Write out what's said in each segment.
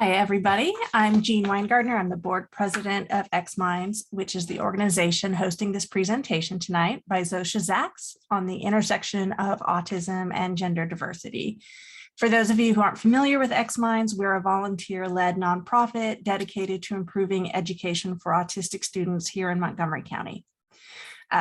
Hi, everybody. I'm Jean Weingartner. I'm the board president of xMinds, which is the organization hosting this presentation tonight by Zosia Zaks on the intersection of autism and gender diversity. For those of you who aren't familiar with xMinds, we're a volunteer-led nonprofit dedicated to improving education for autistic students here in Montgomery County.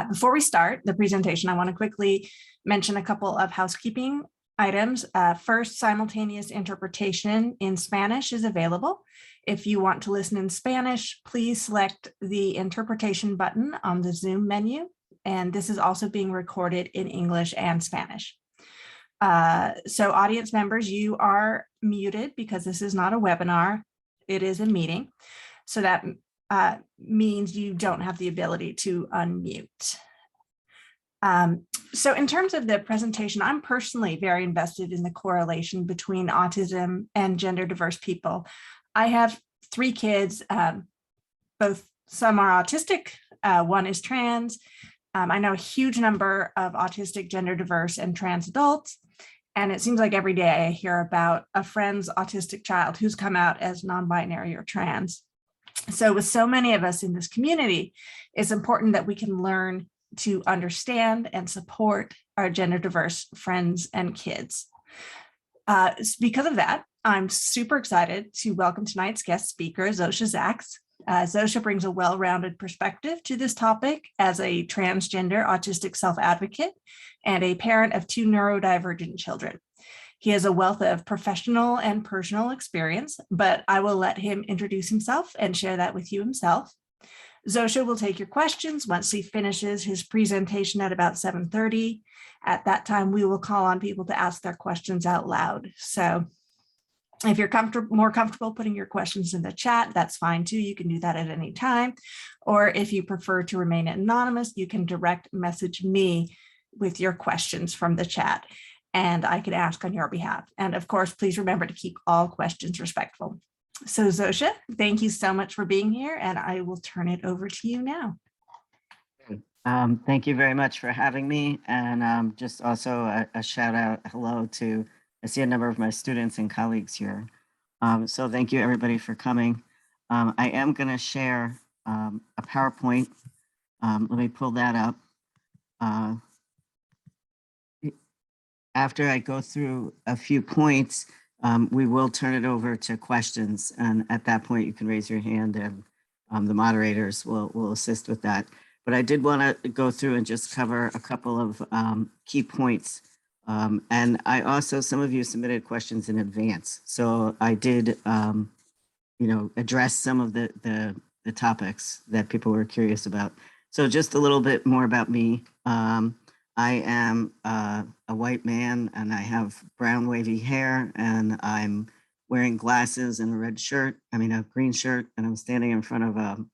Before we start the presentation, I want to quickly mention a couple of housekeeping items. First, simultaneous interpretation in Spanish is available. If you want to listen in Spanish, please select the interpretation button on the Zoom menu. And this is also being recorded in English and Spanish. So audience members, you are muted because this is not a webinar. It is a meeting. So that means you don't have the ability to unmute. So in terms of the presentation, I'm personally very invested in the correlation between autism and gender diverse people. I have 3 kids, some are autistic, one is trans. I know a huge number of autistic, gender diverse, and trans adults. And it seems like every day I hear about a friend's autistic child who's come out as non-binary or trans. So with so many of us in this community, it's important that we can learn to understand and support our gender diverse friends and kids. Because of that, I'm super excited to welcome tonight's guest speaker, Zosia Zaks. Zosia brings a well-rounded perspective to this topic as a transgender autistic self-advocate and a parent of 2 neurodivergent children. He has a wealth of professional and personal experience, but I will let him introduce himself and share that with you himself. Zosia will take your questions once he finishes his presentation at about 7:30. At that time, we will call on people to ask their questions out loud. So if you're more comfortable putting your questions in the chat, that's fine too. You can do that at any time. Or if you prefer to remain anonymous, you can direct message me with your questions from the chat, and I can ask on your behalf. And of course, please remember to keep all questions respectful. So Zosia, thank you so much for being here, and I will turn it over to you now. Thank you very much for having me, and just also a shout out hello to, I see a number of my students and colleagues here. So thank you everybody for coming. I am going to share a PowerPoint. Let me pull that up. After I go through a few points, we will turn it over to questions, and at that point you can raise your hand and the moderators will assist with that. But I did want to go through and just cover a couple of key points. And I also, some of you submitted questions in advance, so I did address some of the topics that people were curious about. So just a little bit more about me. I am a white man, and I have brown wavy hair, and I'm wearing glasses and a red shirt, a green shirt, and I'm standing in front of a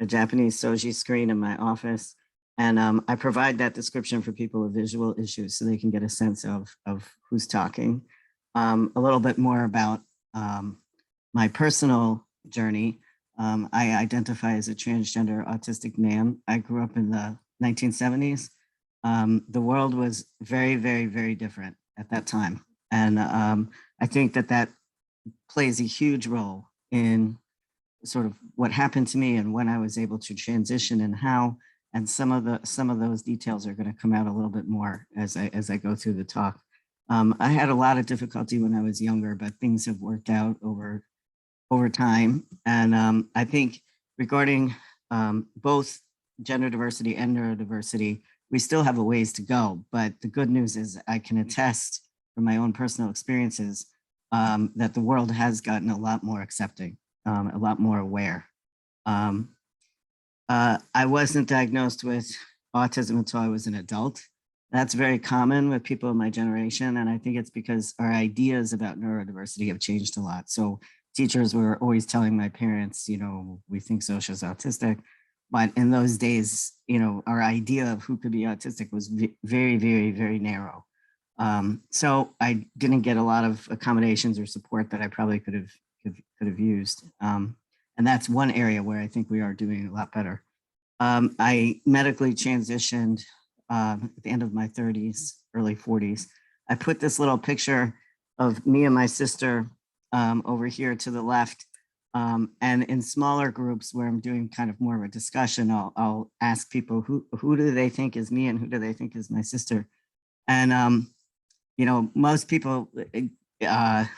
Japanese soji screen in my office. And I provide that description for people with visual issues so they can get a sense of who's talking. A little bit more about my personal journey. I identify as a transgender autistic man. I grew up in the 1970s. The world was very, very, very different at that time. And I think that plays a huge role in sort of what happened to me and when I was able to transition and how, and some of those details are going to come out a little bit more as I go through the talk. I had a lot of difficulty when I was younger, but things have worked out over time. And I think regarding both gender diversity and neurodiversity, we still have a ways to go, but the good news is I can attest from my own personal experiences that the world has gotten a lot more accepting, a lot more aware. I wasn't diagnosed with autism until I was an adult. That's very common with people in my generation, and I think it's because our ideas about neurodiversity have changed a lot. So teachers were always telling my parents, we think Zosia's autistic. But in those days, our idea of who could be autistic was very, very, very narrow. So I didn't get a lot of accommodations or support that I probably could have used. And that's one area where I think we are doing a lot better. I medically transitioned at the end of my 30s, early 40s. I put this little picture of me and my sister over here to the left. And in smaller groups where I'm doing kind of more of a discussion, I'll ask people who do they think is me and who do they think is my sister. And, most people, are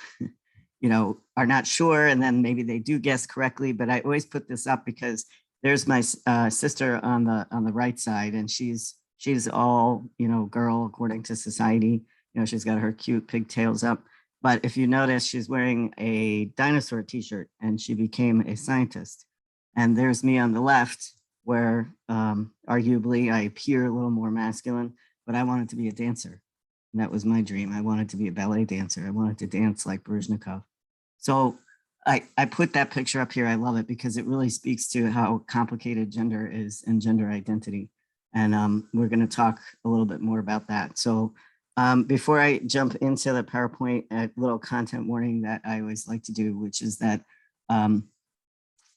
not sure, and then maybe they do guess correctly, but I always put this up because there's my sister on the right side, and she's all, girl according to society. She's got her cute pigtails up. But if you notice, she's wearing a dinosaur t-shirt and she became a scientist. And there's me on the left where arguably I appear a little more masculine, but I wanted to be a dancer. And that was my dream. I wanted to be a ballet dancer. I wanted to dance like Baryshnikov. So I put that picture up here. I love it because it really speaks to how complicated gender is and gender identity. And we're going to talk a little bit more about that. So before I jump into the PowerPoint, a little content warning that I always like to do, which is that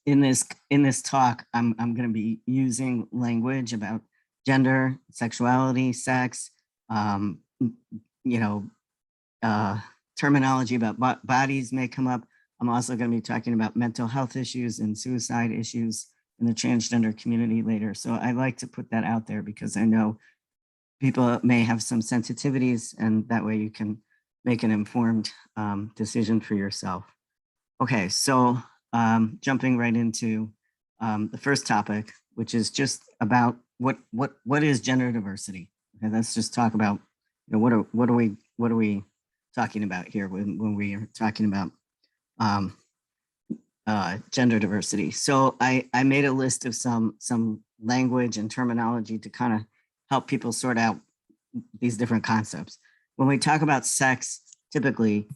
in this talk, I'm going to be using language about gender, sexuality, sex, terminology about bodies may come up. I'm also going to be talking about mental health issues and suicide issues in the transgender community later. So I like to put that out there because I know people may have some sensitivities, and that way you can make an informed decision for yourself. Okay, so jumping right into the first topic, which is just about what is gender diversity. Okay, let's just talk about what are we talking about here when we are talking about gender diversity. So I made a list of some language and terminology to kind of help people sort out these different concepts. When we talk about sex, typically,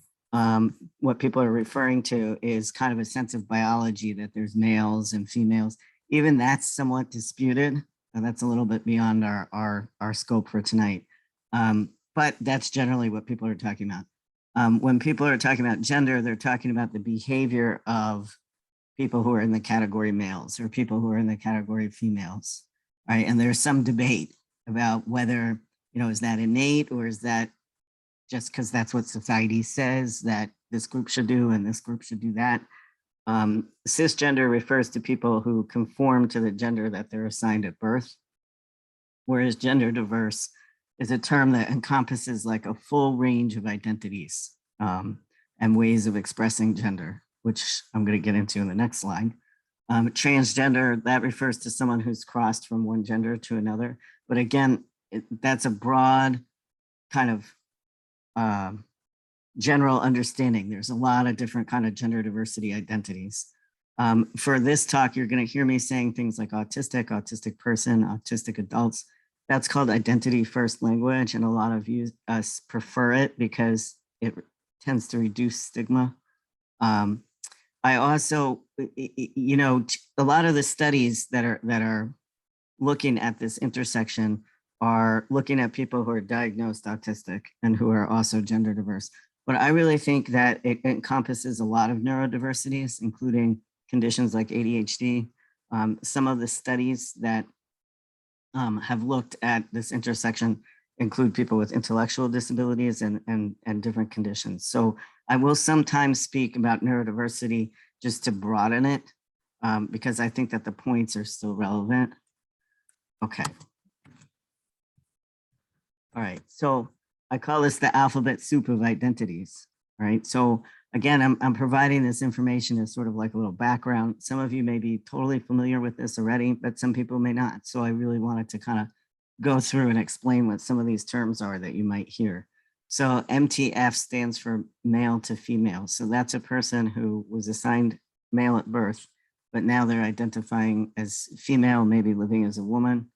what people are referring to is kind of a sense of biology that there's males and females. Even that's somewhat disputed, and that's a little bit beyond our scope for tonight. But that's generally what people are talking about. When people are talking about gender, they're talking about the behavior of people who are in the category males or people who are in the category females, right? And there's some debate about whether, is that innate or is that just because that's what society says that this group should do and this group should do that. Cisgender refers to people who conform to the gender that they're assigned at birth, whereas gender diverse is a term that encompasses like a full range of identities and ways of expressing gender, which I'm going to get into in the next slide. Transgender, that refers to someone who's crossed from one gender to another. But again, that's a broad kind of general understanding. There's a lot of different kind of gender diversity identities. For this talk, you're going to hear me saying things like autistic person, autistic adults. That's called identity first language, and a lot of us prefer it because it tends to reduce stigma. I also, a lot of the studies that are looking at this intersection are looking at people who are diagnosed autistic and who are also gender diverse. But I really think that it encompasses a lot of neurodiversities, including conditions like ADHD. Some of the studies that have looked at this intersection include people with intellectual disabilities and different conditions. So I will sometimes speak about neurodiversity just to broaden it because I think that the points are still relevant. Okay. All right, so I call this the alphabet soup of identities, right? So again, I'm providing this information as sort of like a little background. Some of you may be totally familiar with this already, but some people may not. So I really wanted to kind of go through and explain what some of these terms are that you might hear. So MTF stands for male to female. So that's a person who was assigned male at birth, but now they're identifying as female, maybe living as a woman.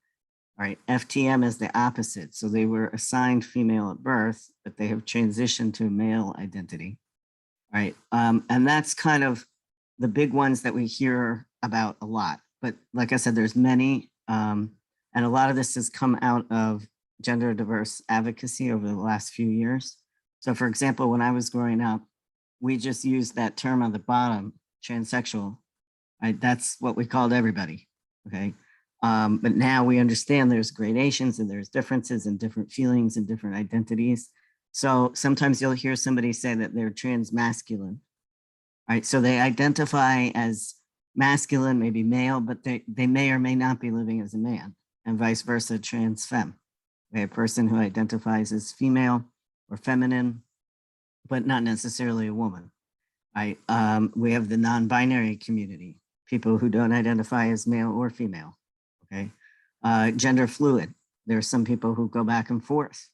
All right, FTM is the opposite. So they were assigned female at birth, but they have transitioned to male identity. All right, and that's kind of the big ones that we hear about a lot. But like I said, there's many, and a lot of this has come out of gender diverse advocacy over the last few years. So for example, when I was growing up, we just used that term on the bottom, transsexual, right? That's what we called everybody, okay? But now we understand there's gradations and there's differences and different feelings and different identities. So sometimes you'll hear somebody say that they're transmasculine, right? So they identify as masculine, maybe male, but they may or may not be living as a man, and vice versa, trans femme. We have a person who identifies as female or feminine, but not necessarily a woman, right? We have the non-binary community, people who don't identify as male or female, okay? Gender fluid. There are some people who go back and forth,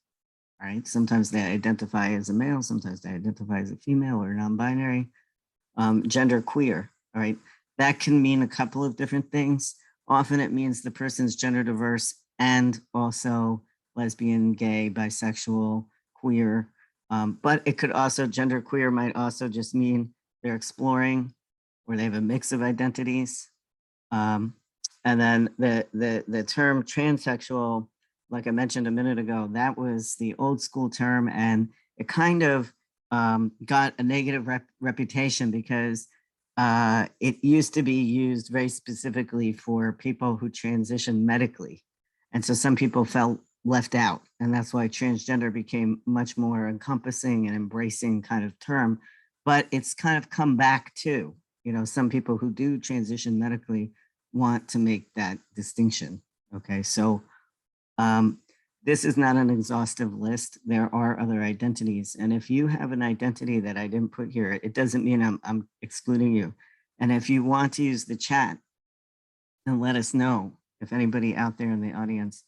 right? Sometimes they identify as a male, sometimes they identify as a female or non-binary. Gender queer, all right? That can mean a couple of different things. Often it means the person's gender diverse and also lesbian, gay, bisexual, queer. But it could also, gender queer might also just mean they're exploring or they have a mix of identities. And then the term transsexual, like I mentioned a minute ago, that was the old school term, and it kind of got a negative reputation because it used to be used very specifically for people who transition medically. And so some people felt left out, and that's why transgender became much more encompassing and embracing kind of term. But it's kind of come back too. You know, some people who do transition medically want to make that distinction. Okay, so this is not an exhaustive list. There are other identities. And if you have an identity that I didn't put here, it doesn't mean I'm excluding you. And if you want to use the chat and let us know if anybody out there in the audience,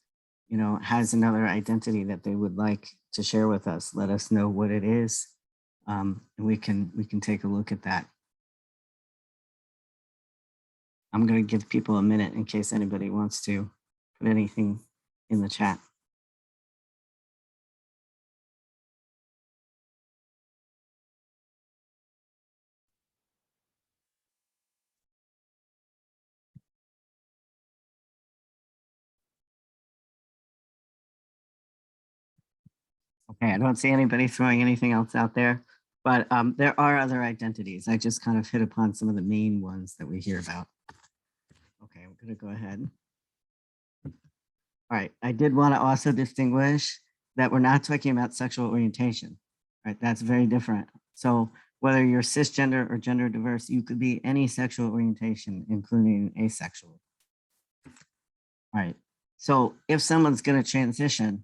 you know, has another identity that they would like to share with us, let us know what it is. And we can take a look at that. I'm going to give people a minute in case anybody wants to put anything in the chat. Okay, I don't see anybody throwing anything else out there, but there are other identities. I just kind of hit upon some of the main ones that we hear about. Okay, I'm going to go ahead. All right, I did want to also distinguish that we're not talking about sexual orientation, right? That's very different. So whether you're cisgender or gender diverse, you could be any sexual orientation, including asexual. All right, so if someone's going to transition,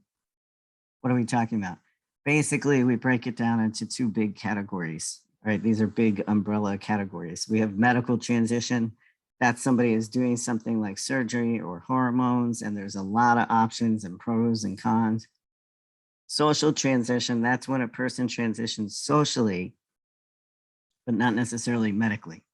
what are we talking about? Basically, we break it down into two big categories, right? These are big umbrella categories. We have medical transition. That's somebody is doing something like surgery or hormones, and there's a lot of options and pros and cons. Social transition, that's when a person transitions socially, but not necessarily medically,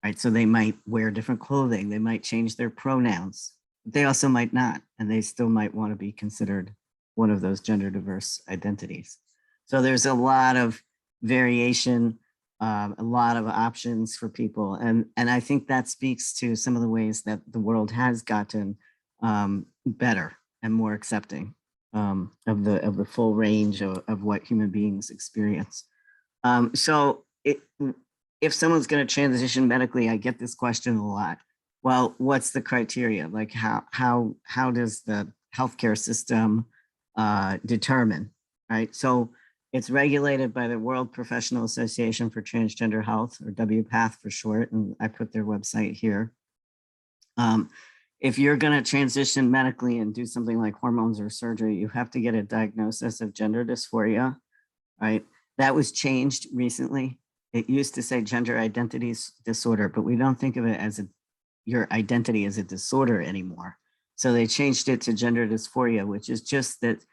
right? So they might wear different clothing, they might change their pronouns, but they also might not, and they still might want to be considered one of those gender diverse identities. So there's a lot of variation, a lot of options for people. And I think that speaks to some of the ways that the world has gotten better and more accepting of the full range of what human beings experience. So if someone's going to transition medically, I get this question a lot. Well, what's the criteria? Like how does the healthcare system determine, right? So it's regulated by the World Professional Association for Transgender Health, or WPATH for short, and I put their website here. If you're going to transition medically and do something like hormones or surgery, you have to get a diagnosis of gender dysphoria, right? That was changed recently. It used to say gender identity disorder, but we don't think of it as your identity as a disorder anymore. So they changed it to gender dysphoria, which is just that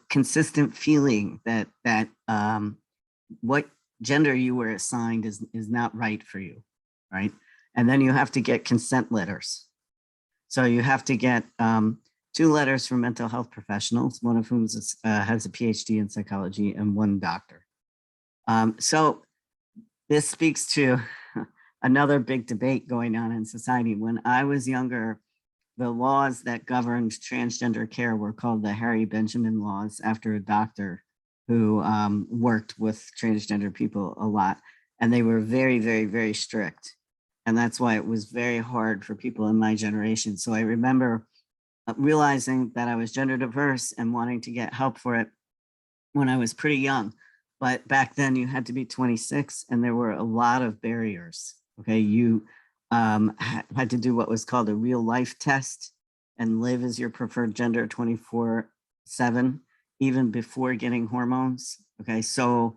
consistent feeling that what gender you were assigned is not right for you, right? And then you have to get consent letters. So you have to get 2 letters from mental health professionals, one of whom has a PhD in psychology, and 1 doctor. So this speaks to another big debate going on in society. When I was younger, the laws that governed transgender care were called the Harry Benjamin laws, after a doctor who worked with transgender people a lot. And they were very, very, very strict. And that's why it was very hard for people in my generation. So I remember realizing that I was gender diverse and wanting to get help for it when I was pretty young. But back then you had to be 26 and there were a lot of barriers. Okay, you had to do what was called a real life test and live as your preferred gender 24/7, even before getting hormones. Okay, so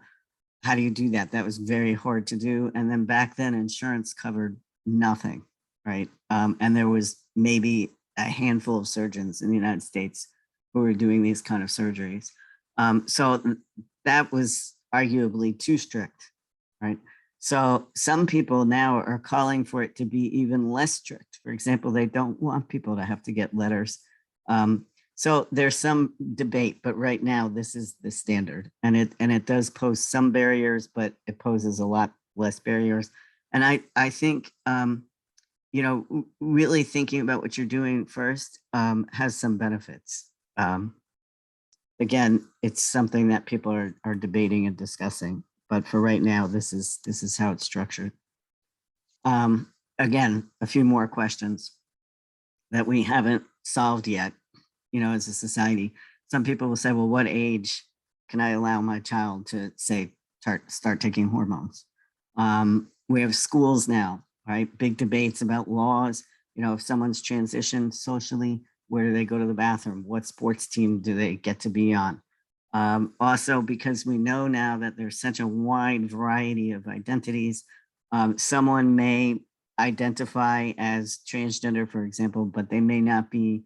how do you do that? That was very hard to do. And then back then insurance covered nothing, right? And there was maybe a handful of surgeons in the United States who were doing these kind of surgeries. So that was arguably too strict, right? So some people now are calling for it to be even less strict. For example, they don't want people to have to get letters. So there's some debate, but right now this is the standard, and it does pose some barriers, but it poses a lot less barriers. And I think really thinking about what you're doing first has some benefits. Again, it's something that people are debating and discussing, but for right now, this is how it's structured. Again, a few more questions that we haven't solved yet, as a society. Some people will say, well, what age can I allow my child to say, start taking hormones? We have schools now, right? Big debates about laws. If someone's transitioned socially, where do they go to the bathroom? What sports team do they get to be on? Also, because we know now that there's such a wide variety of identities, someone may identify as transgender, for example, but they may not be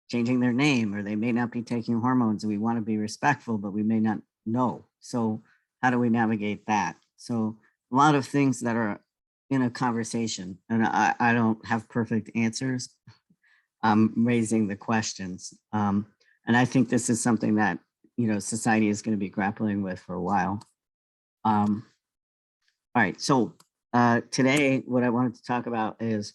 changing their name, or they may not be taking hormones. We want to be respectful, but we may not know. So how do we navigate that? So a lot of things that are in a conversation, and I don't have perfect answers. I'm raising the questions. And I think this is something that, society is going to be grappling with for a while. All right, so today what I wanted to talk about is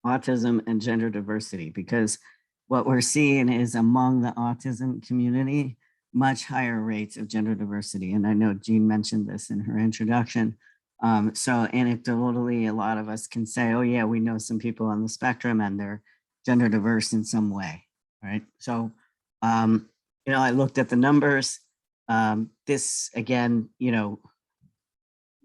autism and gender diversity, because what we're seeing is among the autism community, much higher rates of gender diversity. And I know Jean mentioned this in her introduction. So anecdotally, a lot of us can say, oh yeah, we know some people on the spectrum and they're gender diverse in some way, right? So, I looked at the numbers. This again,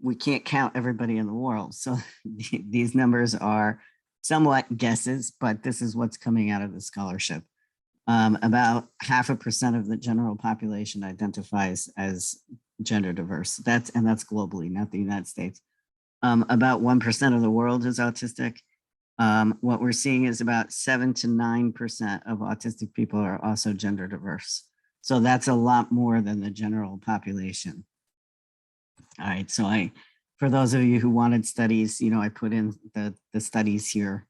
we can't count everybody in the world. So these numbers are somewhat guesses, but this is what's coming out of the scholarship. About 0.5% of the general population identifies as gender diverse. That's globally, not the United States. About 1% of the world is autistic. What we're seeing is about 7 to 9% of autistic people are also gender diverse. So that's a lot more than the general population. All right, so for those of you who wanted studies, I put in the studies here.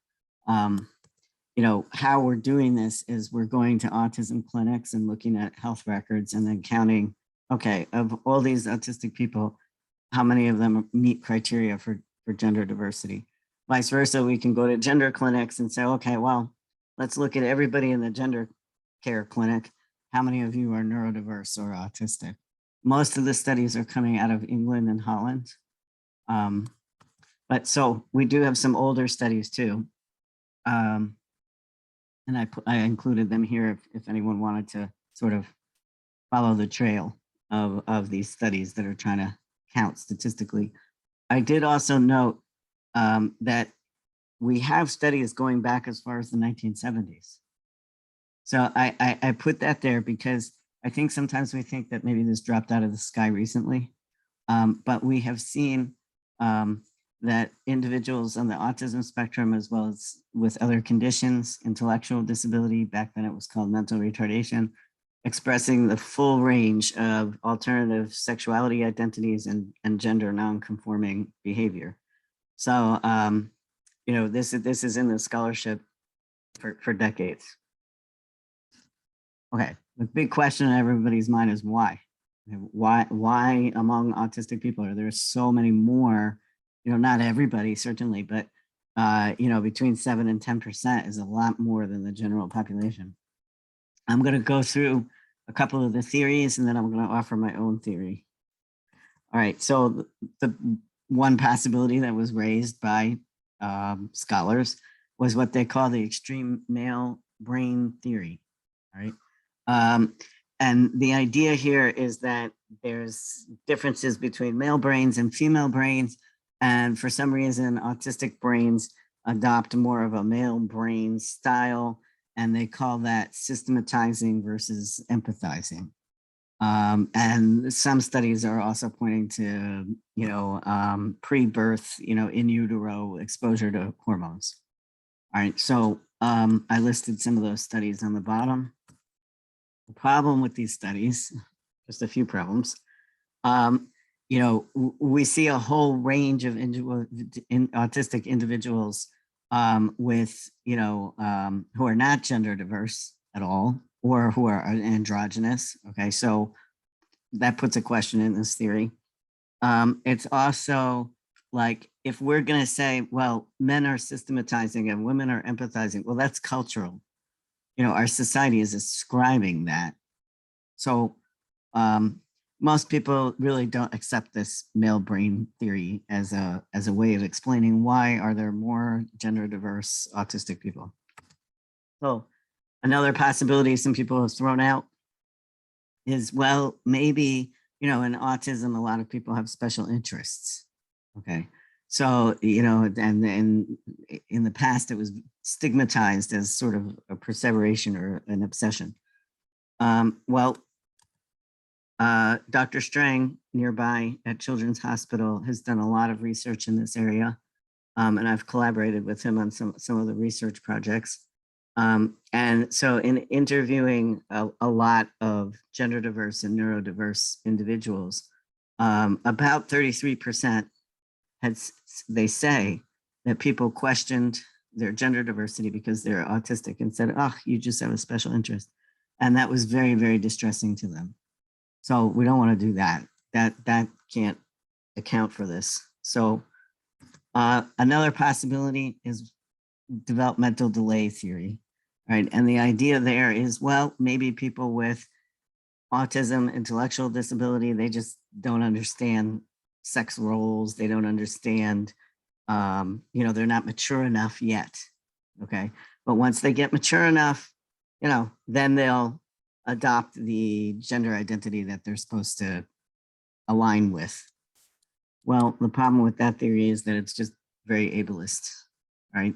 How we're doing this is we're going to autism clinics and looking at health records and then counting, okay, of all these autistic people, how many of them meet criteria for gender diversity? Vice versa, we can go to gender clinics and say, okay, well, let's look at everybody in the gender care clinic. How many of you are neurodiverse or autistic? Most of the studies are coming out of England and Holland. But so we do have some older studies too. And I included them here if anyone wanted to sort of follow the trail of these studies that are trying to count statistically. I did also note that we have studies going back as far as the 1970s. So I put that there because I think sometimes we think that maybe this dropped out of the sky recently, but we have seen that individuals on the autism spectrum, as well as with other conditions, intellectual disability, back then it was called mental retardation, expressing the full range of alternative sexuality identities and gender non-conforming behavior. So, this is in the scholarship for decades. Okay, the big question in everybody's mind is why? Why among autistic people are there so many more? Not everybody certainly, but between 7 and 10% is a lot more than the general population. I'm going to go through a couple of the theories and then I'm going to offer my own theory. All right, so the one possibility that was raised by scholars was what they call the extreme male brain theory. All right. And the idea here is that there's differences between male brains and female brains. And for some reason, autistic brains adopt more of a male brain style, and they call that systematizing versus empathizing. And some studies are also pointing to, pre-birth, in utero exposure to hormones. All right, so I listed some of those studies on the bottom. The problem with these studies, just a few problems, we see a whole range of autistic individuals with, who are not gender diverse at all, or who are androgynous. Okay, so that puts a question in this theory. It's also like, if we're going to say, well, men are systematizing and women are empathizing, well, that's cultural. Our society is ascribing that. So most people really don't accept this male brain theory as a way of explaining why are there more gender diverse autistic people. So another possibility some people have thrown out is, well, maybe, in autism, a lot of people have special interests. Okay. So, and in the past, it was stigmatized as sort of a perseveration or an obsession. Dr. Strang nearby at Children's Hospital has done a lot of research in this area. And I've collaborated with him on some of the research projects. And so in interviewing a lot of gender diverse and neurodiverse individuals, about 33% they say that people questioned their gender diversity because they're autistic and said, oh, you just have a special interest. And that was very, very distressing to them. So we don't want to do that. That can't account for this. So another possibility is developmental delay theory, right? And the idea there is, well, maybe people with autism, intellectual disability, they just don't understand sex roles. They don't understand, they're not mature enough yet. Okay. But once they get mature enough, then they'll adopt the gender identity that they're supposed to align with. Well, the problem with that theory is that it's just very ableist, right?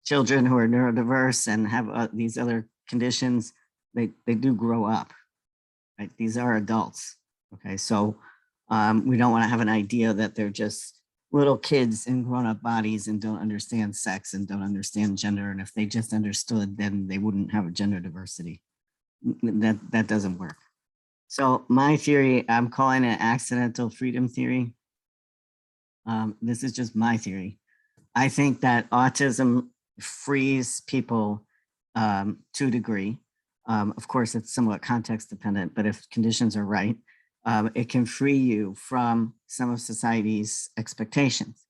Children who are neurodiverse and have these other conditions, they do grow up, right? These are adults, okay? So we don't want to have an idea that they're just little kids in grown-up bodies and don't understand sex and don't understand gender. And if they just understood, then they wouldn't have a gender diversity. That doesn't work. So my theory, I'm calling it accidental freedom theory. This is just my theory. I think that autism frees people to a degree. Of course, it's somewhat context dependent, but if conditions are right, it can free you from some of society's expectations.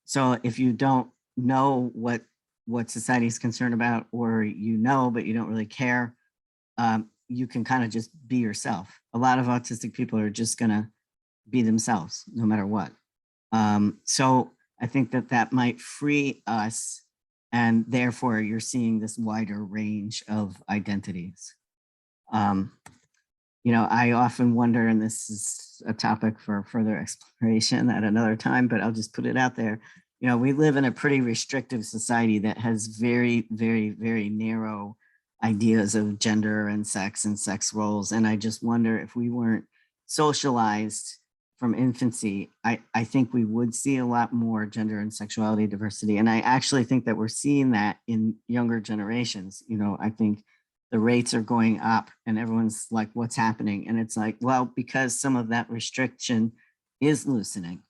So if you don't know what society is concerned about, or but you don't really care, you can kind of just be yourself. A lot of autistic people are just gonna be themselves no matter what. So I think that might free us, and therefore you're seeing this wider range of identities. I often wonder, and this is a topic for further exploration at another time, but I'll just put it out there. We live in a pretty restrictive society that has very, very, very narrow ideas of gender and sex roles. And I just wonder, if we weren't socialized from infancy, I think we would see a lot more gender and sexuality diversity. And I actually think that we're seeing that in younger generations. I think the rates are going up and everyone's like, what's happening? And it's like, well, because some of that restriction is loosening.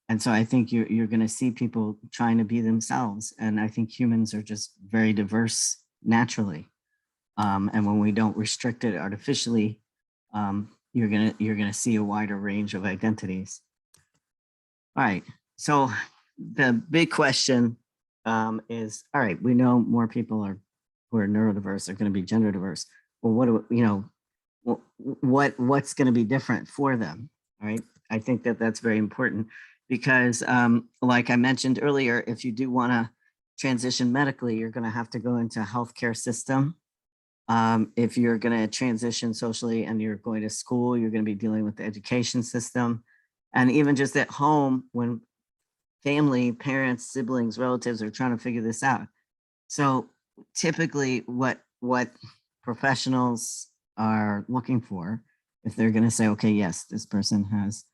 And so I think you're going to see people trying to be themselves. And I think humans are just very diverse naturally. And when we don't restrict it artificially, you're gonna see a wider range of identities. All right. So the big question is, all right, we know more people who are neurodiverse are going to be gender diverse. Well, what's going to be different for them? All right. I think that's very important because, like I mentioned earlier, if you do want to transition medically, you're going to have to go into a healthcare system. If you're going to transition socially and you're going to school, you're going to be dealing with the education system. And even just at home, when family, parents, siblings, relatives are trying to figure this out. So typically what professionals are looking for, if they're going to say, okay, yes, this person has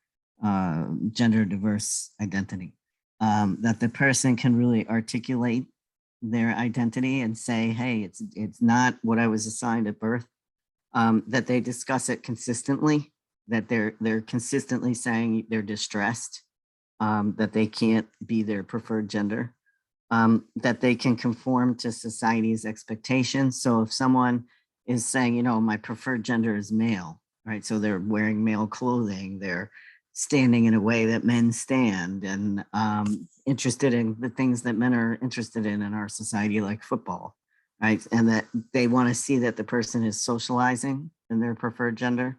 gender diverse identity, that the person can really articulate their identity and say, hey, it's not what I was assigned at birth, that they discuss it consistently, that they're consistently saying they're distressed, that they can't be their preferred gender, that they can conform to society's expectations. So if someone is saying, you know, my preferred gender is male, right? So they're wearing male clothing, they're standing in a way that men stand, and interested in the things that men are interested in our society, like football, right? And that they want to see that the person is socializing in their preferred gender,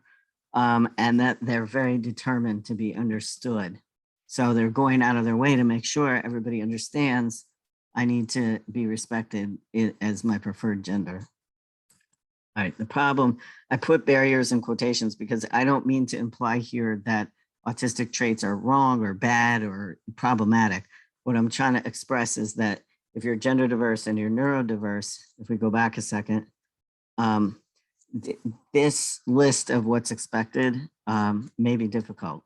and that they're very determined to be understood. So they're going out of their way to make sure everybody understands I need to be respected as my preferred gender. All right, the problem, I put barriers in quotations because I don't mean to imply here that autistic traits are wrong or bad or problematic. What I'm trying to express is that if you're gender diverse and you're neurodiverse, if we go back a second, this list of what's expected may be difficult.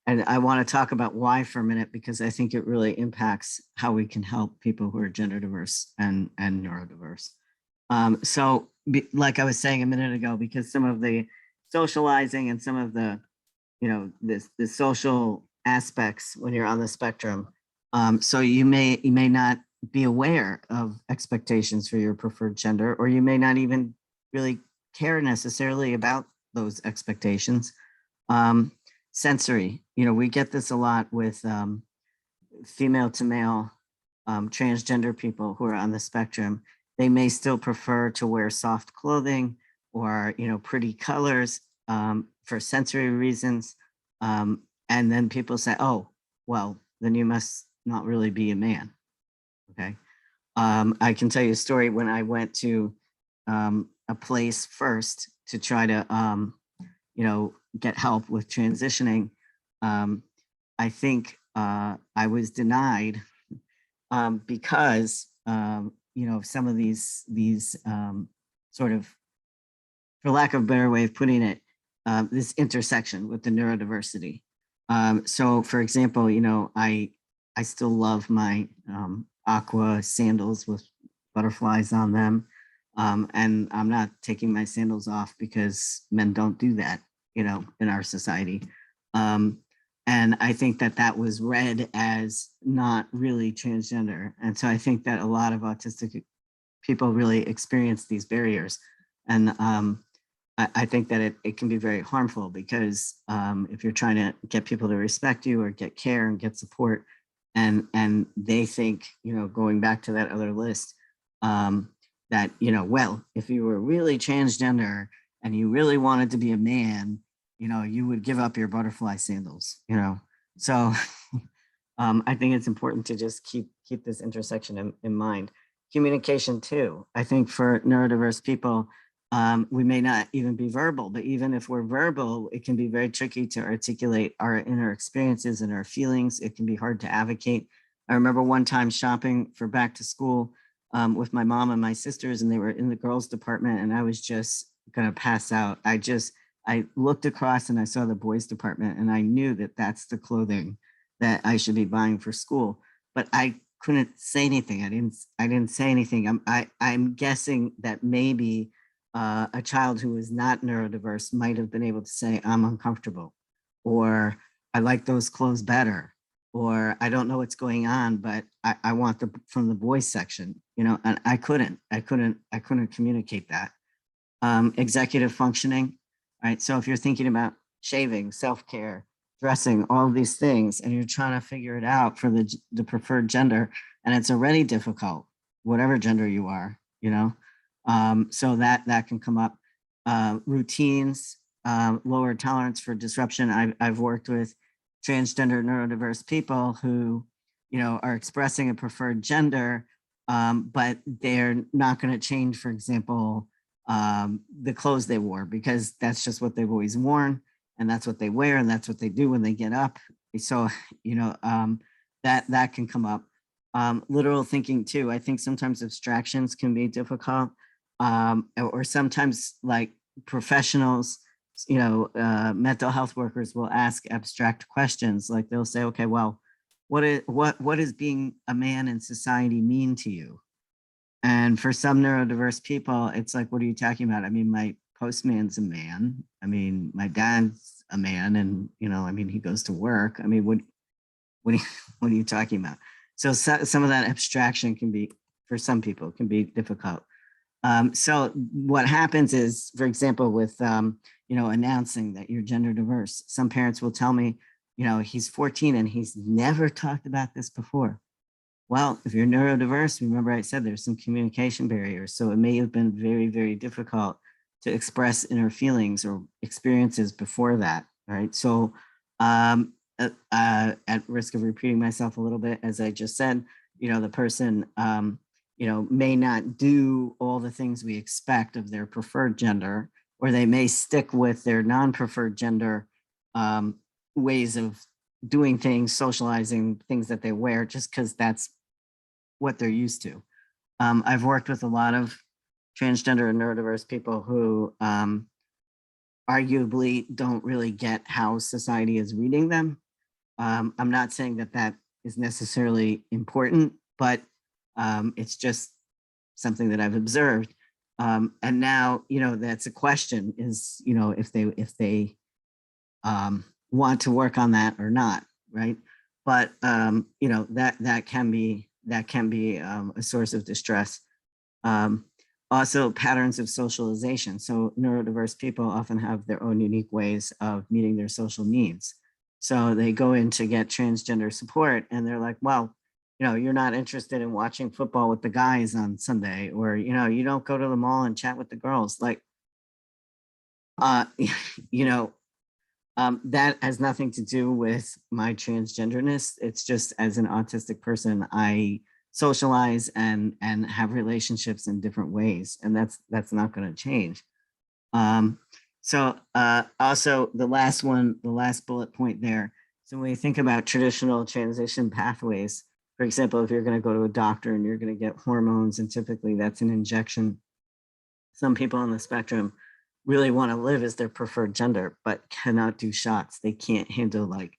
And I want to talk about why for a minute, because I think it really impacts how we can help people who are gender diverse and neurodiverse. So like I was saying a minute ago, because some of the socializing and some of the, you know, the social aspects when you're on the spectrum, so you may not be aware of expectations for your preferred gender, or you may not even really care necessarily about those expectations. Sensory, you know, we get this a lot with female to male transgender people who are on the spectrum. They may still prefer to wear soft clothing or, you know, pretty colors for sensory reasons. And then people say, oh, well, then you must not really be a man. Okay. I can tell you a story when I went to a place first to try to, you know, get help with transitioning. I think I was denied because, you know, some of these sort of, for lack of a better way of putting it, this intersection with the neurodiversity. So for example, you know, I still love my aqua sandals with butterflies on them. And I'm not taking my sandals off because men don't do that, you know, in our society. And I think that that was read as not really transgender. And so I think that a lot of autistic people really experience these barriers. And I think that it can be very harmful because if you're trying to get people to respect you or get care and get support, and they think, you know, going back to that other list, that, you know, well, if you were really transgender and you really wanted to be a man, you know, you would give up your butterfly sandals, you know. So I think it's important to just keep this intersection in mind. Communication too. I think for neurodiverse people, we may not even be verbal, but even if we're verbal, it can be very tricky to articulate our inner experiences and our feelings. It can be hard to advocate. I remember one time shopping for back to school with my mom and my sisters, and they were in the girls department, and I was just gonna pass out. I looked across and I saw the boys department, and I knew that that's the clothing that I should be buying for school, but I couldn't say anything. I didn't say anything. I'm guessing that maybe a child who is not neurodiverse might have been able to say, I'm uncomfortable, or I like those clothes better, or I don't know what's going on, but I want from the boys section, you know, and I couldn't communicate that. Executive functioning, right? So if you're thinking about shaving, self-care, dressing, all of these things, and you're trying to figure it out for the preferred gender, and it's already difficult, whatever gender you are, you know, so that can come up. Routines, lower tolerance for disruption. I've worked with transgender neurodiverse people who, you know, are expressing a preferred gender, but they're not going to change, for example, the clothes they wore, because that's just what they've always worn, and that's what they wear, and that's what they do when they get up. So, that can come up. Literal thinking too. I think sometimes abstractions can be difficult, or sometimes like professionals, mental health workers will ask abstract questions. Like they'll say, okay, well, what is being a man in society mean to you? And for some neurodiverse people, it's like, what are you talking about? I mean, my postman's a man. I mean, my dad's a man, and he goes to work. I mean, what are you talking about? So some of that abstraction can be, for some people, can be difficult. So what happens is, for example, with announcing that you're gender diverse, some parents will tell me, he's 14 and he's never talked about this before. Well, if you're neurodiverse, remember I said there's some communication barriers. So it may have been very, very difficult to express inner feelings or experiences before that, right? So at risk of repeating myself a little bit, as I just said, the person, may not do all the things we expect of their preferred gender, or they may stick with their non-preferred gender ways of doing things, socializing, things that they wear, just because that's what they're used to. I've worked with a lot of transgender and neurodiverse people who arguably don't really get how society is reading them. I'm not saying that that is necessarily important, but it's just something that I've observed. And now, that's a question is, if they want to work on that or not, right? But that can be a source of distress. Also, patterns of socialization. So neurodiverse people often have their own unique ways of meeting their social needs. So they go in to get transgender support, and they're like, well, you're not interested in watching football with the guys on Sunday, or, you don't go to the mall and chat with the girls. Like, that has nothing to do with my transgenderness. It's just, as an autistic person, I socialize and have relationships in different ways, and that's not going to change. So also the last bullet point there. So when you think about traditional transition pathways, for example, if you're going to go to a doctor and you're going to get hormones, and typically that's an injection, some people on the spectrum really want to live as their preferred gender, but cannot do shots. They can't handle like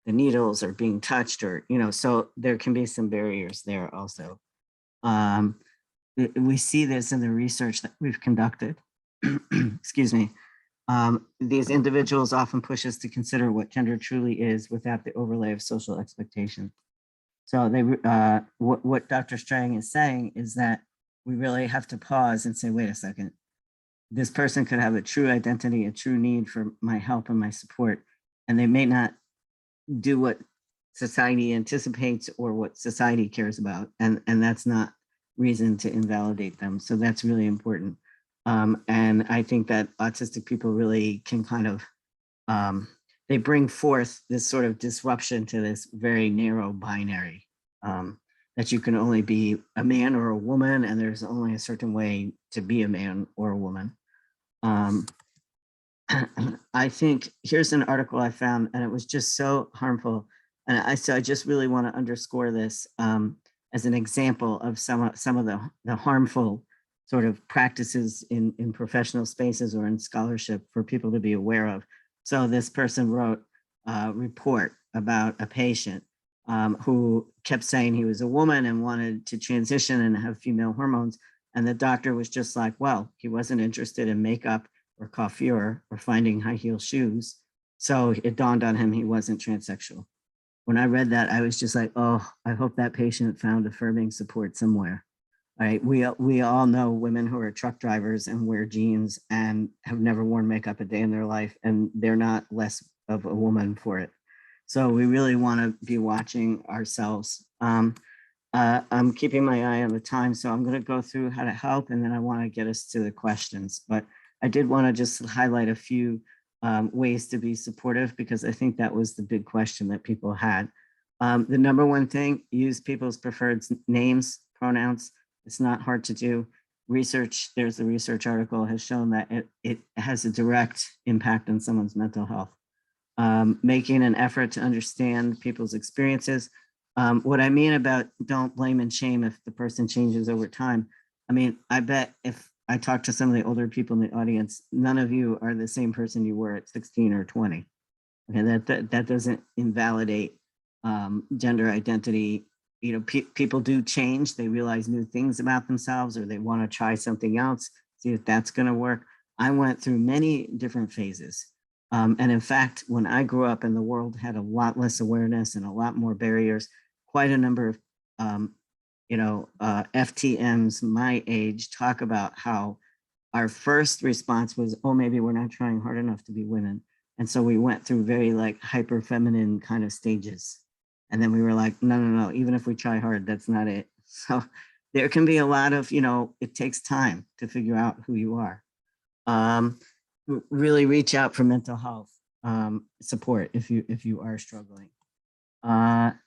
the needles or being touched, or, so there can be some barriers there also. We see this in the research that we've conducted. Excuse me. These individuals often push us to consider what gender truly is without the overlay of social expectation. So what Dr. Strang is saying is that we really have to pause and say, wait a second, this person could have a true identity, a true need for my help and my support, and they may not do what society anticipates or what society cares about. And that's not reason to invalidate them. So that's really important. And I think that autistic people really can kind of, they bring forth this sort of disruption to this very narrow binary, that you can only be a man or a woman, and there's only a certain way to be a man or a woman. I think here's an article I found, and it was just so harmful. And I just really want to underscore this as an example of some of the harmful sort of practices in professional spaces or in scholarship for people to be aware of. So this person wrote a report about a patient who kept saying he was a woman and wanted to transition and have female hormones. And the doctor was just like, well, he wasn't interested in makeup or coiffure or finding high heel shoes. So it dawned on him he wasn't transsexual. When I read that, I was just like, oh, I hope that patient found affirming support somewhere. All right, we all know women who are truck drivers and wear jeans and have never worn makeup a day in their life, and they're not less of a woman for it. So we really want to be watching ourselves. I'm keeping my eye on the time, so I'm going to go through how to help, and then I want to get us to the questions. But I did want to just highlight a few ways to be supportive, because I think that was the big question that people had. The number one thing, use people's preferred names, pronouns. It's not hard to do. Research, there's a research article has shown that it has a direct impact on someone's mental health. Making an effort to understand people's experiences. What I mean about don't blame and shame if the person changes over time. I mean, I bet if I talk to some of the older people in the audience, none of you are the same person you were at 16 or 20. Okay, that doesn't invalidate gender identity. You know, people do change. They realize new things about themselves, or they want to try something else, see if that's going to work. I went through many different phases. And in fact, when I grew up and the world had a lot less awareness and a lot more barriers, quite a number of, FTMs my age talk about how our first response was, oh, maybe we're not trying hard enough to be women. And so we went through very like hyper feminine kind of stages. And then we were like, no, even if we try hard, that's not it. So there can be a lot of, it takes time to figure out who you are. Really reach out for mental health support if you are struggling.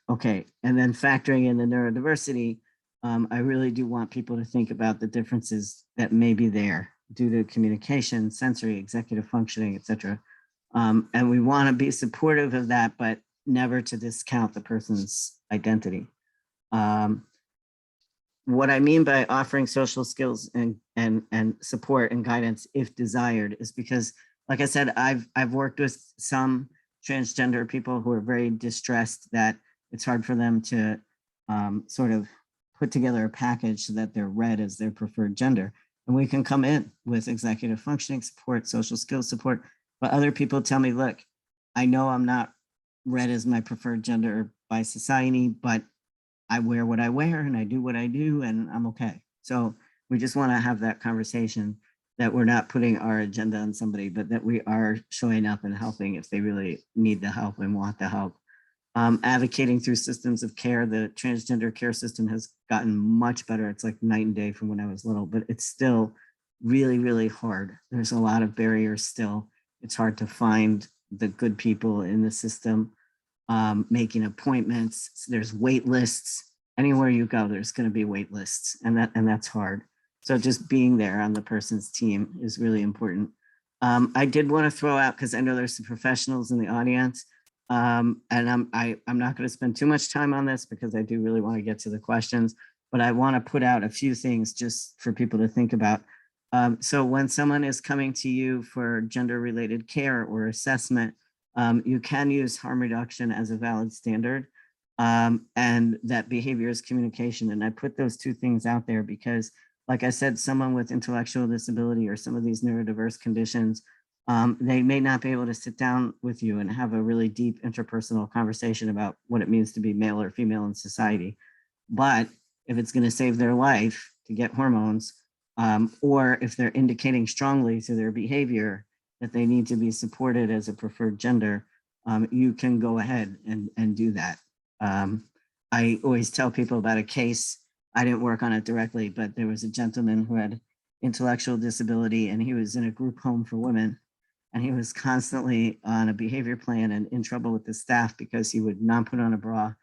Okay, and then factoring in the neurodiversity, I really do want people to think about the differences that may be there due to communication, sensory, executive functioning, etc. And we want to be supportive of that, but never to discount the person's identity. What I mean by offering social skills and support and guidance, if desired, is because, like I said, I've worked with some transgender people who are very distressed that it's hard for them to sort of put together a package so that they're read as their preferred gender. And we can come in with executive functioning support, social skills support, but other people tell me, look, I know I'm not read as my preferred gender by society, but I wear what I wear and I do what I do and I'm okay. So we just want to have that conversation that we're not putting our agenda on somebody, but that we are showing up and helping if they really need the help and want the help. Advocating through systems of care. The transgender care system has gotten much better. It's like night and day from when I was little, but it's still really, really hard. There's a lot of barriers still. It's hard to find the good people in the system. Making appointments. So there's wait lists. Anywhere you go, there's going to be wait lists, and that's hard. So just being there on the person's team is really important. I did want to throw out, because I know there's some professionals in the audience, and I'm not going to spend too much time on this because I do really want to get to the questions, but I want to put out a few things just for people to think about. So when someone is coming to you for gender-related care or assessment, you can use harm reduction as a valid standard, and that behavior is communication. And I put those two things out there because, like I said, someone with intellectual disability or some of these neurodiverse conditions, they may not be able to sit down with you and have a really deep interpersonal conversation about what it means to be male or female in society. But if it's going to save their life to get hormones, or if they're indicating strongly through their behavior that they need to be supported as a preferred gender, you can go ahead and do that. I always tell people about a case. I didn't work on it directly, but there was a gentleman who had intellectual disability and he was in a group home for women. And he was constantly on a behavior plan and in trouble with the staff because he would not put on a bra.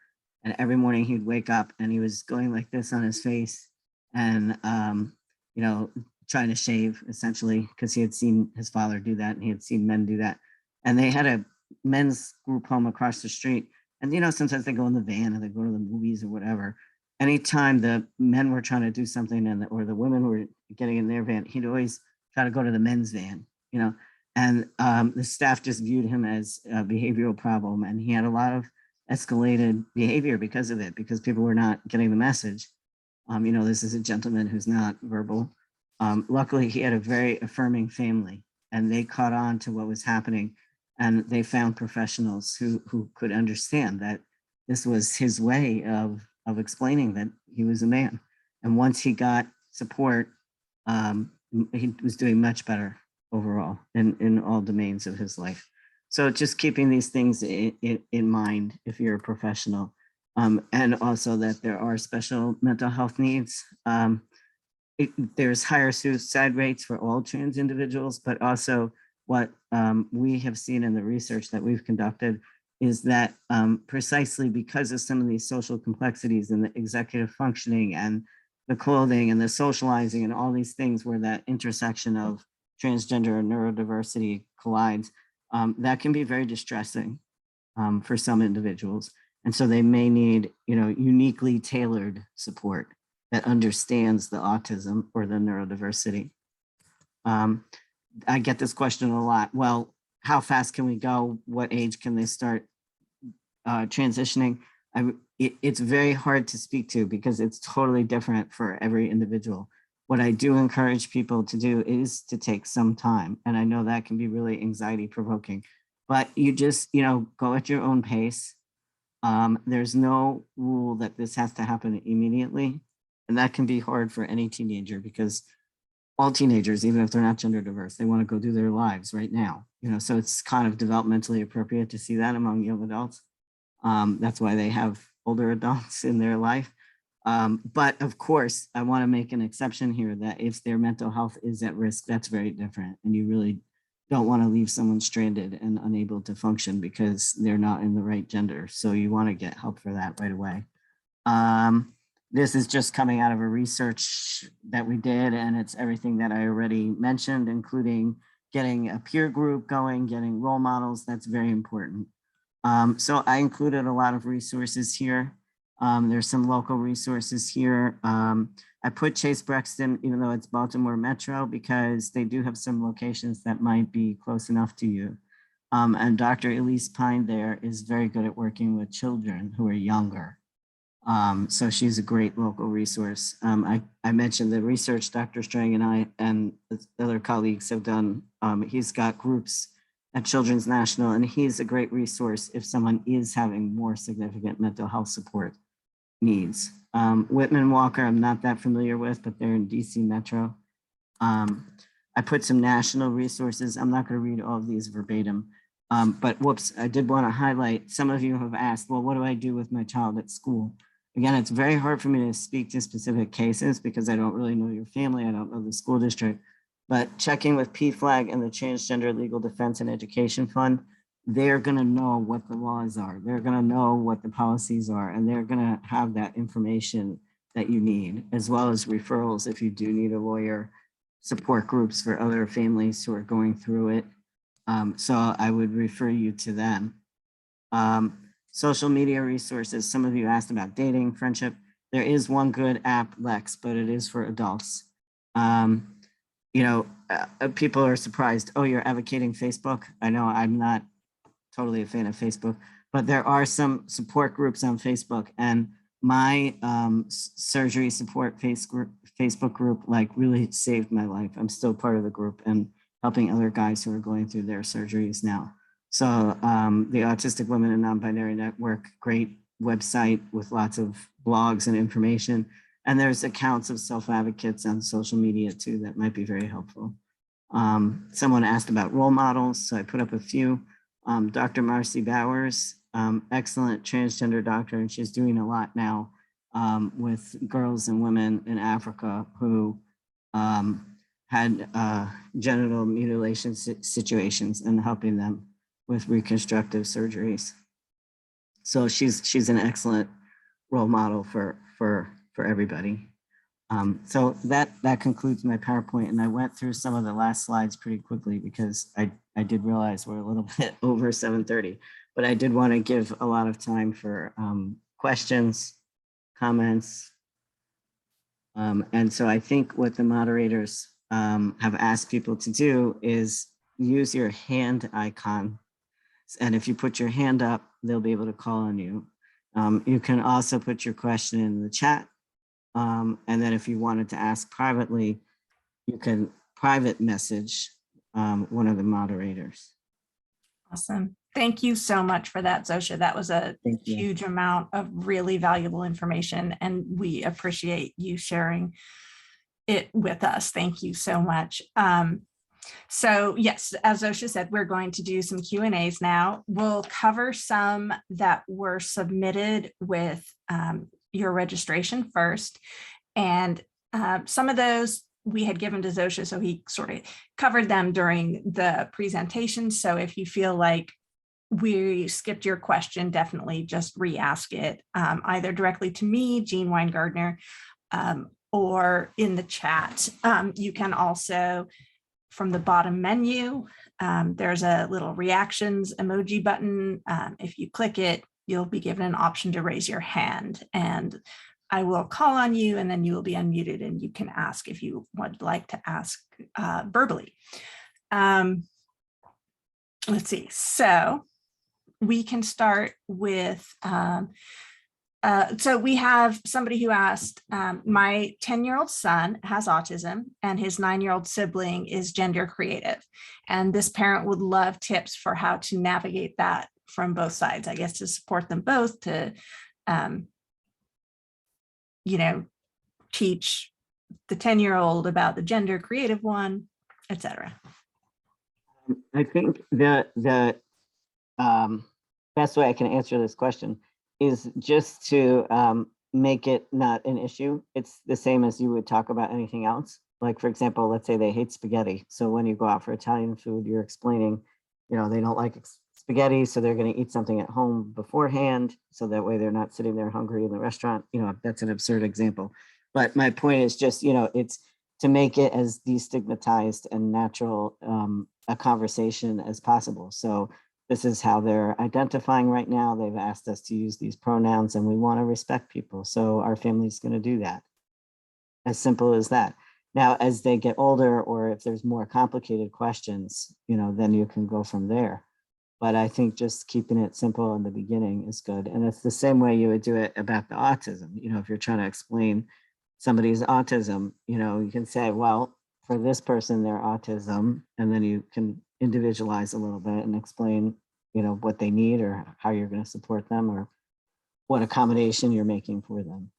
And every morning he'd wake up and he was going like this on his face and, trying to shave essentially because he had seen his father do that and he had seen men do that. And they had a men's group home across the street. And, sometimes they go in the van and they go to the movies or whatever. Anytime the men were trying to do something or the women were getting in their van, he'd always try to go to the men's van, and the staff just viewed him as a behavioral problem. And he had a lot of escalated behavior because of it, because people were not getting the message. This is a gentleman who's not verbal. Luckily, he had a very affirming family and they caught on to what was happening. And they found professionals who could understand that this was his way of explaining that he was a man. And once he got support, he was doing much better overall in all domains of his life. So just keeping these things in mind if you're a professional, and also that there are special mental health needs. There's higher suicide rates for all trans individuals, but also what we have seen in the research that we've conducted is that precisely because of some of these social complexities and the executive functioning and the clothing and the socializing and all these things where that intersection of transgender and neurodiversity collides, that can be very distressing for some individuals. And so they may need, uniquely tailored support that understands the autism or the neurodiversity. I get this question a lot. Well, how fast can we go? What age can they start transitioning? It's very hard to speak to because it's totally different for every individual. What I do encourage people to do is to take some time. And I know that can be really anxiety provoking, but you just, go at your own pace. There's no rule that this has to happen immediately. And that can be hard for any teenager because all teenagers, even if they're not gender diverse, they want to go do their lives right now. So it's kind of developmentally appropriate to see that among young adults. That's why they have older adults in their life. But of course, I want to make an exception here that if their mental health is at risk, that's very different. And you really don't want to leave someone stranded and unable to function because they're not in the right gender. So you want to get help for that right away. This is just coming out of a research that we did, and it's everything that I already mentioned, including getting a peer group going, getting role models. That's very important. So I included a lot of resources here. There's some local resources here. I put Chase Brexton, even though it's Baltimore Metro, because they do have some locations that might be close enough to you. And Dr. Elise Pine there is very good at working with children who are younger. So she's a great local resource. I mentioned the research Dr. Strang and I and other colleagues have done. He's got groups at Children's National, and he's a great resource if someone is having more significant mental health support needs. Whitman Walker, I'm not that familiar with, but they're in DC Metro. I put some national resources. I'm not going to read all of these verbatim, but whoops, I did want to highlight, some of you have asked, well, what do I do with my child at school? Again, it's very hard for me to speak to specific cases because I don't really know your family. I don't know the school district, but checking with PFLAG and the Transgender Legal Defense and Education Fund, they're going to know what the laws are. They're going to know what the policies are, and they're going to have that information that you need, as well as referrals if you do need a lawyer, support groups for other families who are going through it. So I would refer you to them. Social media resources. Some of you asked about dating, friendship. There is one good app, Lex, but it is for adults. People are surprised. Oh, you're advocating Facebook. I know I'm not totally a fan of Facebook, but there are some support groups on Facebook, and my surgery support Facebook group really saved my life. I'm still part of the group and helping other guys who are going through their surgeries now. So the Autistic Women and Non-Binary Network, great website with lots of blogs and information. And there's accounts of self-advocates on social media too that might be very helpful. Someone asked about role models, so I put up a few. Dr. Marcy Bowers, excellent transgender doctor, and she's doing a lot now with girls and women in Africa who had genital mutilation situations and helping them with reconstructive surgeries. So she's an excellent role model for everybody. So that concludes my PowerPoint, and I went through some of the last slides pretty quickly because I did realize we're a little bit over 7:30, but I did want to give a lot of time for questions, comments. And so I think what the moderators have asked people to do is use your hand icon. And if you put your hand up, they'll be able to call on you. You can also put your question in the chat. And then if you wanted to ask privately, you can private message one of the moderators. Awesome. Thank you so much for that, Zosia. That was a huge amount of really valuable information, and we appreciate you sharing it with us. Thank you so much. So yes, as Zosia said, we're going to do some Q&As now. We'll cover some that were submitted with your registration first. And some of those we had given to Zosia, so he sort of covered them during the presentation. So if you feel like we skipped your question, definitely just re-ask it either directly to me, Jean Weingardner, or in the chat. You can also, from the bottom menu, there's a little reactions emoji button. If you click it, you'll be given an option to raise your hand, and I will call on you, and then you will be unmuted and you can ask if you would like to ask verbally. Let's see. So we can start with, so we have somebody who asked, my 10-year-old son has autism and his 9-year-old sibling is gender creative. And this parent would love tips for how to navigate that from both sides, I guess, to support them both, to, teach the 10-year-old about the gender creative one, etc. I think the best way I can answer this question is just to make it not an issue. It's the same as you would talk about anything else. Like, for example, let's say they hate spaghetti. So when you go out for Italian food, you're explaining, they don't like spaghetti, so they're going to eat something at home beforehand. So that way they're not sitting there hungry in the restaurant. That's an absurd example. But my point is just, it's to make it as destigmatized and natural a conversation as possible. So this is how they're identifying right now. They've asked us to use these pronouns and we want to respect people. So our family's going to do that. As simple as that. Now, as they get older, or if there's more complicated questions, then you can go from there. But I think just keeping it simple in the beginning is good. And it's the same way you would do it about the autism. If you're trying to explain somebody's autism, you can say, well, for this person, their autism, and then you can individualize a little bit and explain, what they need or how you're going to support them or what accommodation you're making for them.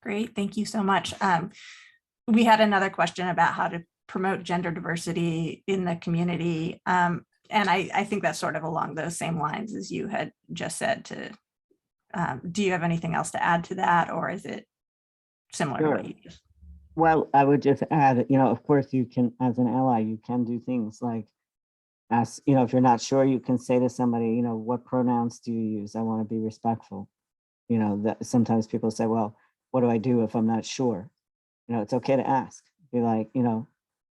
Great, thank you so much. We had another question about how to promote gender diversity in the community. And I think that's sort of along those same lines as you had just said. Do you have anything else to add to that, or is it similar to what you just? Well, I would just add, of course, you can, as an ally, you can do things like ask, if you're not sure, you can say to somebody, what pronouns do you use? I want to be respectful. That sometimes people say, well, what do I do if I'm not sure? It's okay to ask. Be like,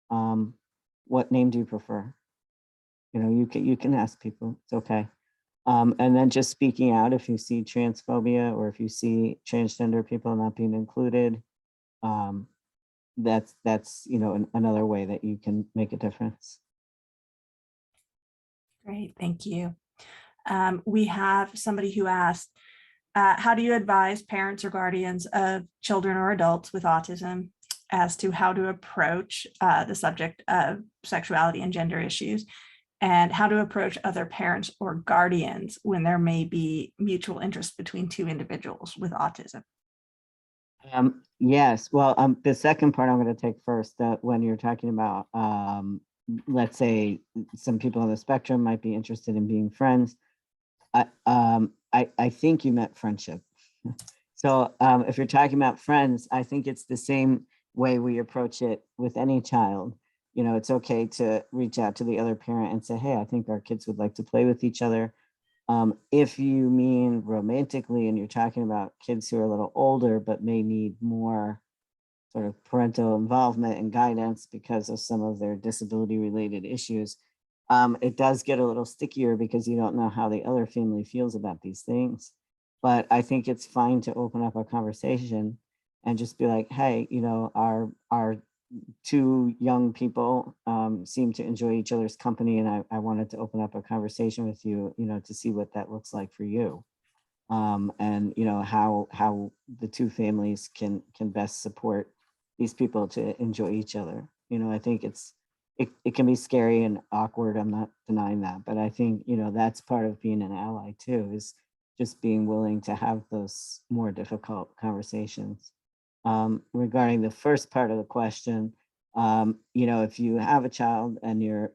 what name do you prefer? You can ask people. It's okay. And then just speaking out if you see transphobia or if you see transgender people not being included. That's another way that you can make a difference. Great, thank you. We have somebody who asked, how do you advise parents or guardians of children or adults with autism as to how to approach the subject of sexuality and gender issues, and how to approach other parents or guardians when there may be mutual interest between two individuals with autism? Yes, well, the second part I'm going to take first, that when you're talking about, let's say some people on the spectrum might be interested in being friends. I think you meant friendship. So if you're talking about friends, I think it's the same way we approach it with any child. It's okay to reach out to the other parent and say, hey, I think our kids would like to play with each other. If you mean romantically and you're talking about kids who are a little older but may need more sort of parental involvement and guidance because of some of their disability related issues, it does get a little stickier because you don't know how the other family feels about these things. But I think it's fine to open up a conversation and just be like, hey, our two young people seem to enjoy each other's company, and I wanted to open up a conversation with you, to see what that looks like for you, and how the two families can best support these people to enjoy each other. I think it can be scary and awkward. I'm not denying that, but I think that's part of being an ally too, is just being willing to have those more difficult conversations. Regarding the first part of the question, if you have a child and you're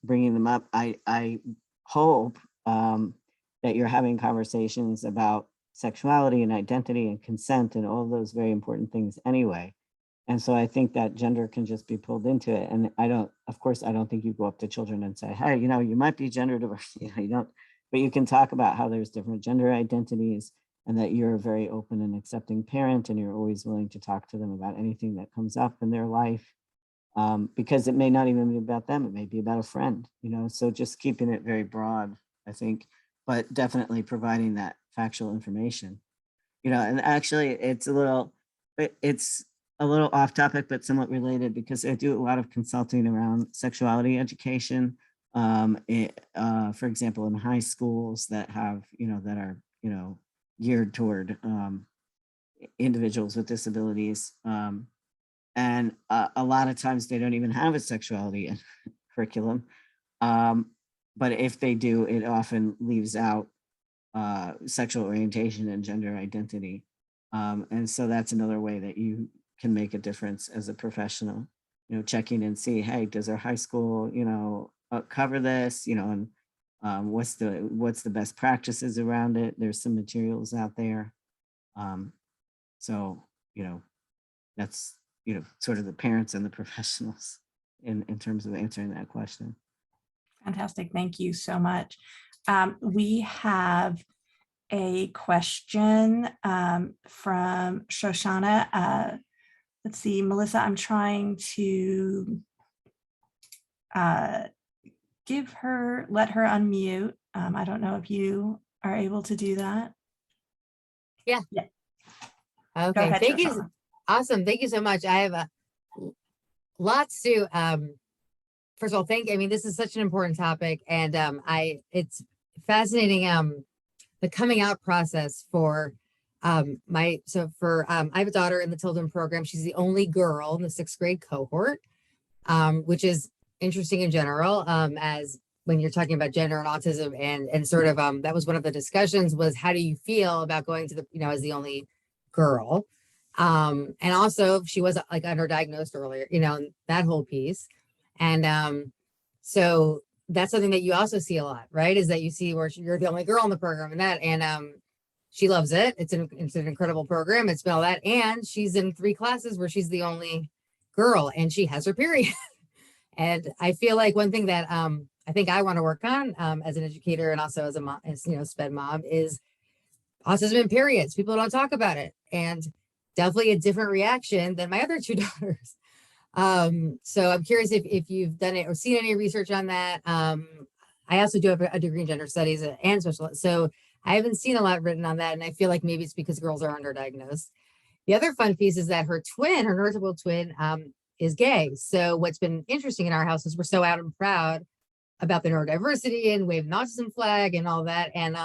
bringing them up, I hope that you're having conversations about sexuality and identity and consent and all of those very important things anyway. And so I think that gender can just be pulled into it. And of course, I don't think you go up to children and say, hey, you might be gender diverse. You don't but you can talk about how there's different gender identities and that you're a very open and accepting parent and you're always willing to talk to them about anything that comes up in their life. Because it may not even be about them, it may be about a friend, you know, so just keeping it very broad, I think, but definitely providing that factual information, you know, and actually it's a little off topic, but somewhat related because I do a lot of consulting around sexuality education. For example, in high schools that have, you know, that are, you know, geared toward individuals with disabilities. And a lot of times they don't even have a sexuality curriculum. But if they do, it often leaves out sexual orientation and gender identity. And so that's another way that you can make a difference as a professional, you know, checking and see, hey, does our high school, you know, cover this, you know, and what's the best practices around it? There's some materials out there. So, you know, that's, you know, sort of the parents and the professionals in terms of answering that question. Fantastic. Thank you so much. We have a question from Shoshana. Let's see, Melissa, I'm trying to let her unmute. I don't know if you are able to do that. Yeah. Okay. Go ahead, Thank you. Shoshana. Awesome. Thank you so much. I have lots to, first of all, I mean, this is such an important topic, and it's fascinating, the coming out process for I have a daughter in the Tilden program. She's the only girl in the 6th grade cohort, which is interesting in general, as when you're talking about gender and autism, and sort of that was one of the discussions, was how do you feel about going to the, you know, as the only girl, and also she was like underdiagnosed earlier, you know, that whole piece. And so that's something that you also see a lot, right? Is that you see where you're the only girl in the program, and she loves it. It's an incredible program. It's been all that, and she's in 3 classes where she's the only girl, and she has her period. And I feel like one thing that I think I want to work on as an educator and also as a mom, as, you know, SPED mom, is autism and periods. People don't talk about it, and definitely a different reaction than my other 2 daughters. So I'm curious if you've done it or seen any research on that. I also do have a degree in gender studies and special, so I haven't seen a lot written on that, and I feel like maybe it's because girls are underdiagnosed. The other fun piece is that her neurotypical twin, is gay. So what's been interesting in our house is we're so out and proud about the neurodiversity and wave an autism flag and all that. And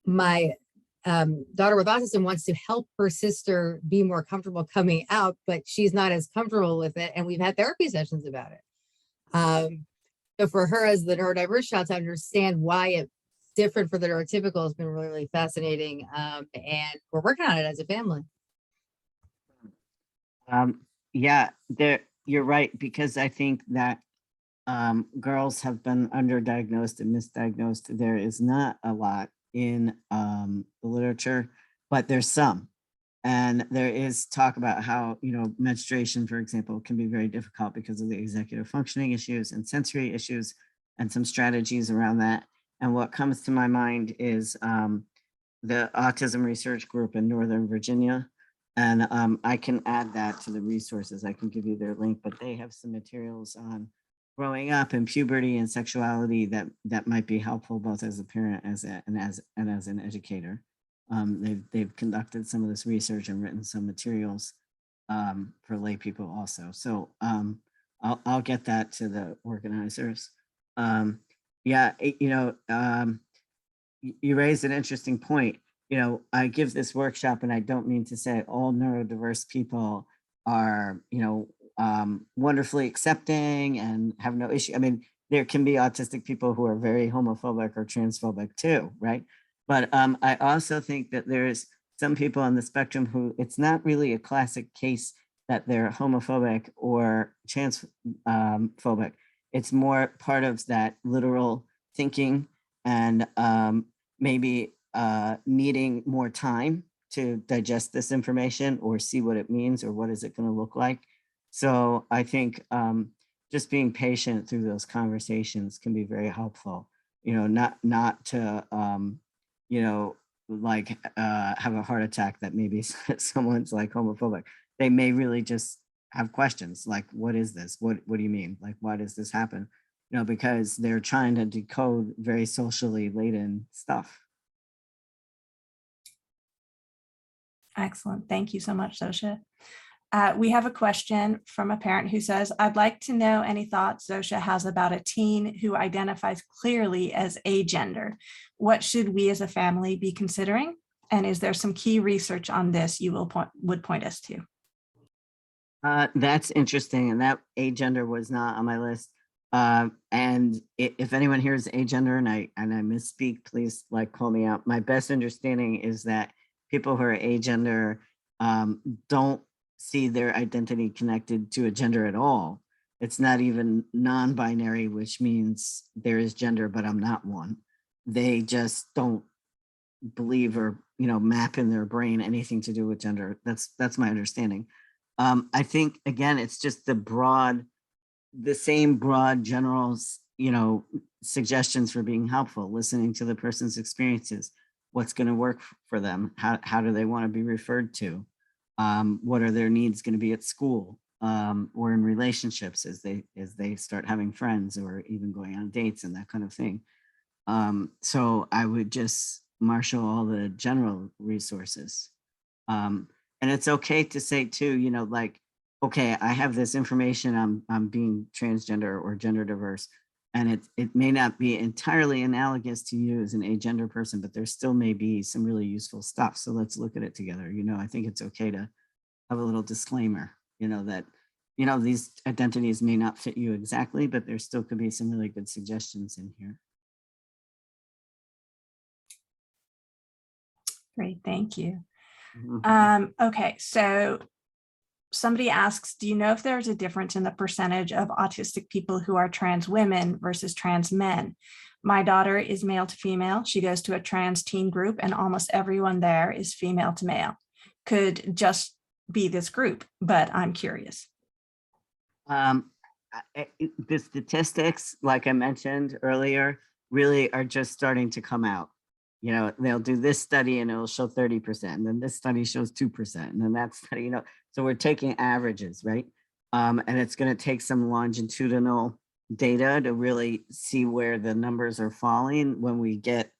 my daughter with autism wants to help her sister be more comfortable coming out, but she's not as comfortable with it. And we've had therapy sessions about it. So for her as the neurodiverse child to understand why it's different for the neurotypical has been really, really fascinating. And we're working on it as a family. Yeah, you're right, because I think that girls have been underdiagnosed and misdiagnosed. There is not a lot in the literature, but there's some. And there is talk about how, you know, menstruation, for example, can be very difficult because of the executive functioning issues and sensory issues and some strategies around that. And what comes to my mind is the Autism Research Group in Northern Virginia. And I can add that to the resources. I can give you their link, but they have some materials on growing up and puberty and sexuality that might be helpful both as a parent and as an educator. They've conducted some of this research and written some materials for lay people also. So I'll get that to the organizers. Yeah, you know, you raised an interesting point. You know, I give this workshop, and I don't mean to say all neurodiverse people are, you know, wonderfully accepting and have no issue. I mean, there can be autistic people who are very homophobic or transphobic too, right? But I also think that there's some people on the spectrum who it's not really a classic case that they're homophobic or transphobic. It's more part of that literal thinking and maybe needing more time to digest this information or see what it means or what is it going to look like. So I think just being patient through those conversations can be very helpful. not to, like have a heart attack that maybe someone's like homophobic. They may really just have questions like, what is this? What do you mean? Like, why does this happen? Because they're trying to decode very socially laden stuff. Excellent. Thank you so much, Zosia. We have a question from a parent who says, I'd like to know any thoughts Zosia has about a teen who identifies clearly as agender. What should we as a family be considering? And is there some key research on this you would point us to? That's interesting. And that agender was not on my list. And if anyone here is agender and I misspeak, please like call me out. My best understanding is that people who are agender don't see their identity connected to a gender at all. It's not even non-binary, which means there is gender, but I'm not one. They just don't believe or map in their brain anything to do with gender. That's my understanding. I think again, it's just the same broad general suggestions for being helpful, listening to the person's experiences, what's going to work for them, how do they want to be referred to, what are their needs going to be at school or in relationships as they start having friends or even going on dates and that kind of thing. So I would just marshal all the general resources. And it's okay to say too, like, okay, I have this information, I'm being transgender or gender diverse, and it may not be entirely analogous to you as an agender person, but there still may be some really useful stuff. So let's look at it together. I think it's okay to have a little disclaimer, that, these identities may not fit you exactly, but there still could be some really good suggestions in here. Great, thank you. Mhm. Okay, so somebody asks, do you know if there's a difference in the percentage of autistic people who are trans women versus trans men? My daughter is male to female. She goes to a trans teen group and almost everyone there is female to male. Could just be this group, but I'm curious. The statistics, like I mentioned earlier, really are just starting to come out. They'll do this study and it'll show 30%, and then this study shows 2%, and then that study, so we're taking averages, right? And it's going to take some longitudinal data to really see where the numbers are falling when we get,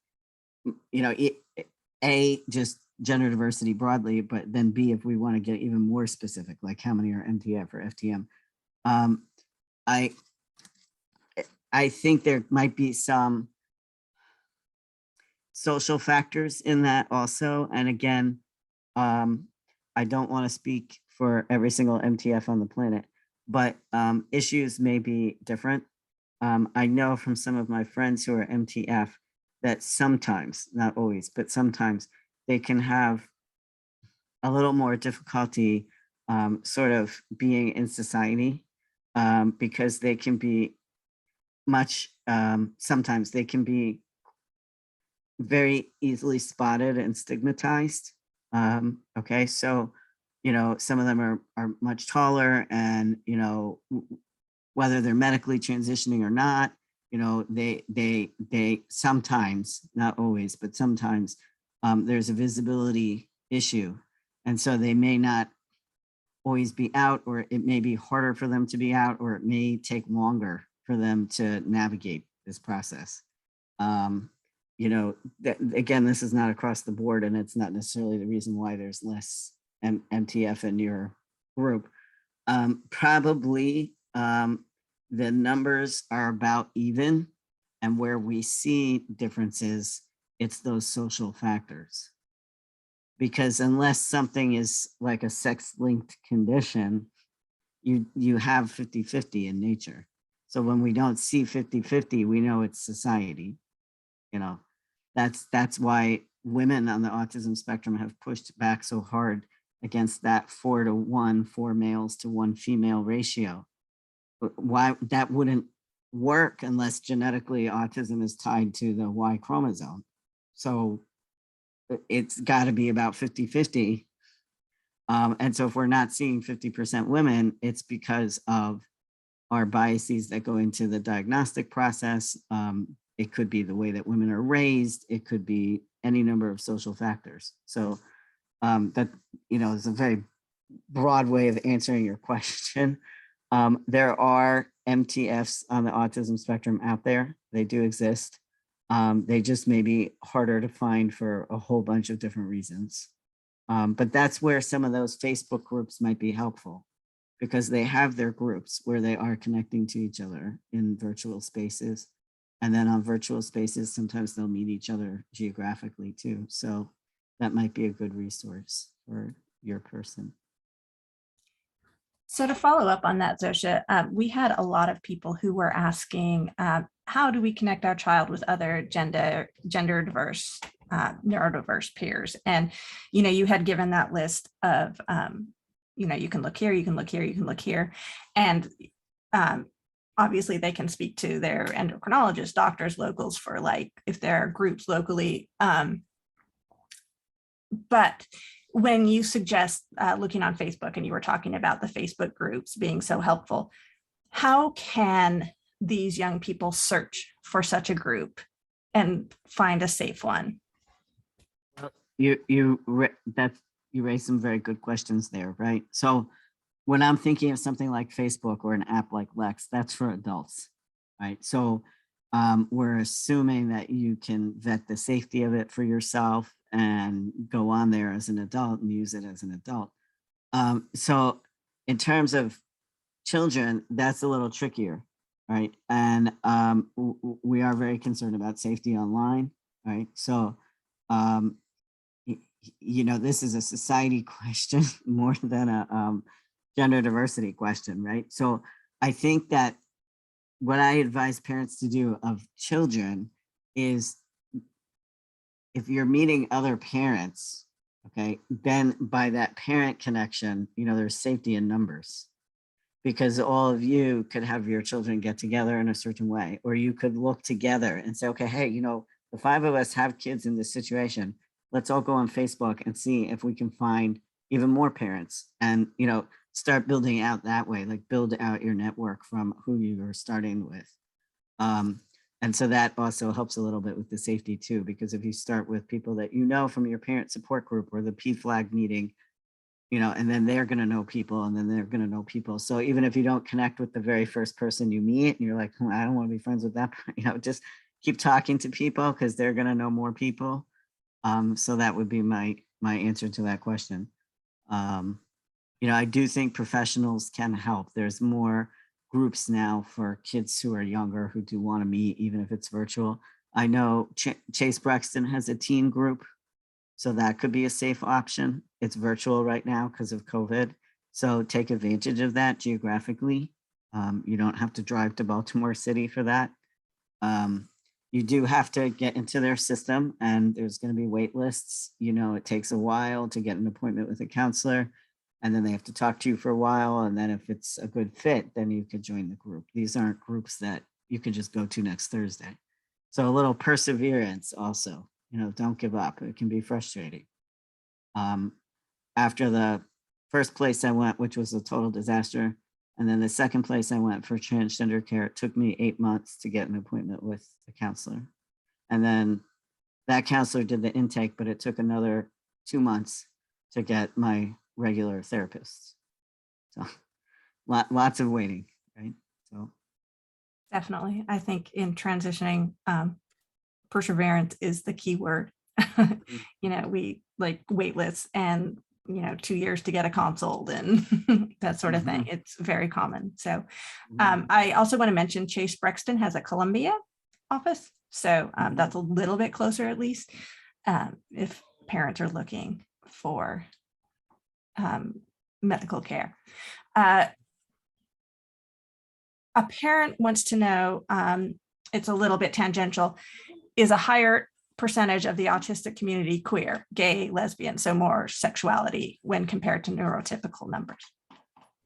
just gender diversity broadly, but then B, if we want to get even more specific, like how many are MTF or FTM. I think there might be some social factors in that also. And again, I don't want to speak for every single MTF on the planet, but issues may be different. I know from some of my friends who are MTF that sometimes, not always, but sometimes they can have a little more difficulty sort of being in society because they can be sometimes they can be very easily spotted and stigmatized. Okay, so, some of them are much taller and, whether they're medically transitioning or not, they sometimes, not always, but sometimes there's a visibility issue. And so they may not always be out, or it may be harder for them to be out, or it may take longer for them to navigate this process. Again, this is not across the board, and it's not necessarily the reason why there's less MTF in your group. Probably the numbers are about even, and where we see differences, it's those social factors. Because unless something is like a sex-linked condition, you have 50-50 in nature. So when we don't see 50-50, we know it's society. That's why women on the autism spectrum have pushed back so hard against that 4-to-1, 4 males to 1 female ratio. But why that wouldn't work unless genetically autism is tied to the Y chromosome. So it's got to be about 50-50. And so if we're not seeing 50% women, it's because of our biases that go into the diagnostic process, It could be the way that women are raised. It could be any number of social factors. So that, is a very broad way of answering your question. There are MTFs on the autism spectrum out there. They do exist. They just may be harder to find for a whole bunch of different reasons. But that's where some of those Facebook groups might be helpful, because they have their groups where they are connecting to each other in virtual spaces. And then on virtual spaces, sometimes they'll meet each other geographically too. So that might be a good resource for your person. So to follow up on that, Zosia, we had a lot of people who were asking, how do we connect our child with other gender diverse, neurodiverse peers? And, you had given that list of, you can look here, you can look here, you can look here. And obviously they can speak to their endocrinologists, doctors, locals for like, if there are groups locally. But when you suggest looking on Facebook, and you were talking about the Facebook groups being so helpful, how can these young people search for such a group and find a safe one? You raised some very good questions there, right? So when I'm thinking of something like Facebook or an app like Lex, that's for adults, right? So we're assuming that you can vet the safety of it for yourself and go on there as an adult and use it as an adult. So in terms of children, that's a little trickier, right? And we are very concerned about safety online, right? So, this is a society question more than a gender diversity question, right? So I think that what I advise parents to do of children is, if you're meeting other parents, okay, then by that parent connection, there's safety in numbers, because all of you could have your children get together in a certain way, or you could look together and say, okay, hey, the 5 of us have kids in this situation. Let's all go on Facebook and see if we can find even more parents, and, start building out that way, like build out your network from who you are starting with. And so that also helps a little bit with the safety too, because if you start with people that from your parent support group or the PFLAG meeting, and then they're going to know people, and then they're going to know people. So even if you don't connect with the very first person you meet and you're like, I don't want to be friends with that, just keep talking to people, because they're going to know more people. So that would be my answer to that question. I do think professionals can help. There's more groups now for kids who are younger who do want to meet, even if it's virtual. I know Chase Brexton has a teen group, so that could be a safe option. It's virtual right now because of COVID. So take advantage of that geographically. You don't have to drive to Baltimore City for that. You do have to get into their system, and there's going to be wait lists. It takes a while to get an appointment with a counselor, and then they have to talk to you for a while. And then if it's a good fit, then you could join the group. These aren't groups that you can just go to next Thursday. So a little perseverance also, don't give up. It can be frustrating. After the first place I went, which was a total disaster, and then the second place I went for transgender care, it took me 8 months to get an appointment with a counselor. And then that counselor did the intake, but it took another 2 months to get my regular therapist. So lots of waiting, right? So Definitely. I think in transitioning, perseverance is the key word. We like wait lists and 2 years to get a consult and that sort of thing. It's very common. So I also want to mention Chase Brexton has a Columbia office. So that's a little bit closer, at least, if parents are looking for medical care. A parent wants to know, it's a little bit tangential, is a higher percentage of the autistic community queer, gay, lesbian, so more sexuality when compared to neurotypical numbers?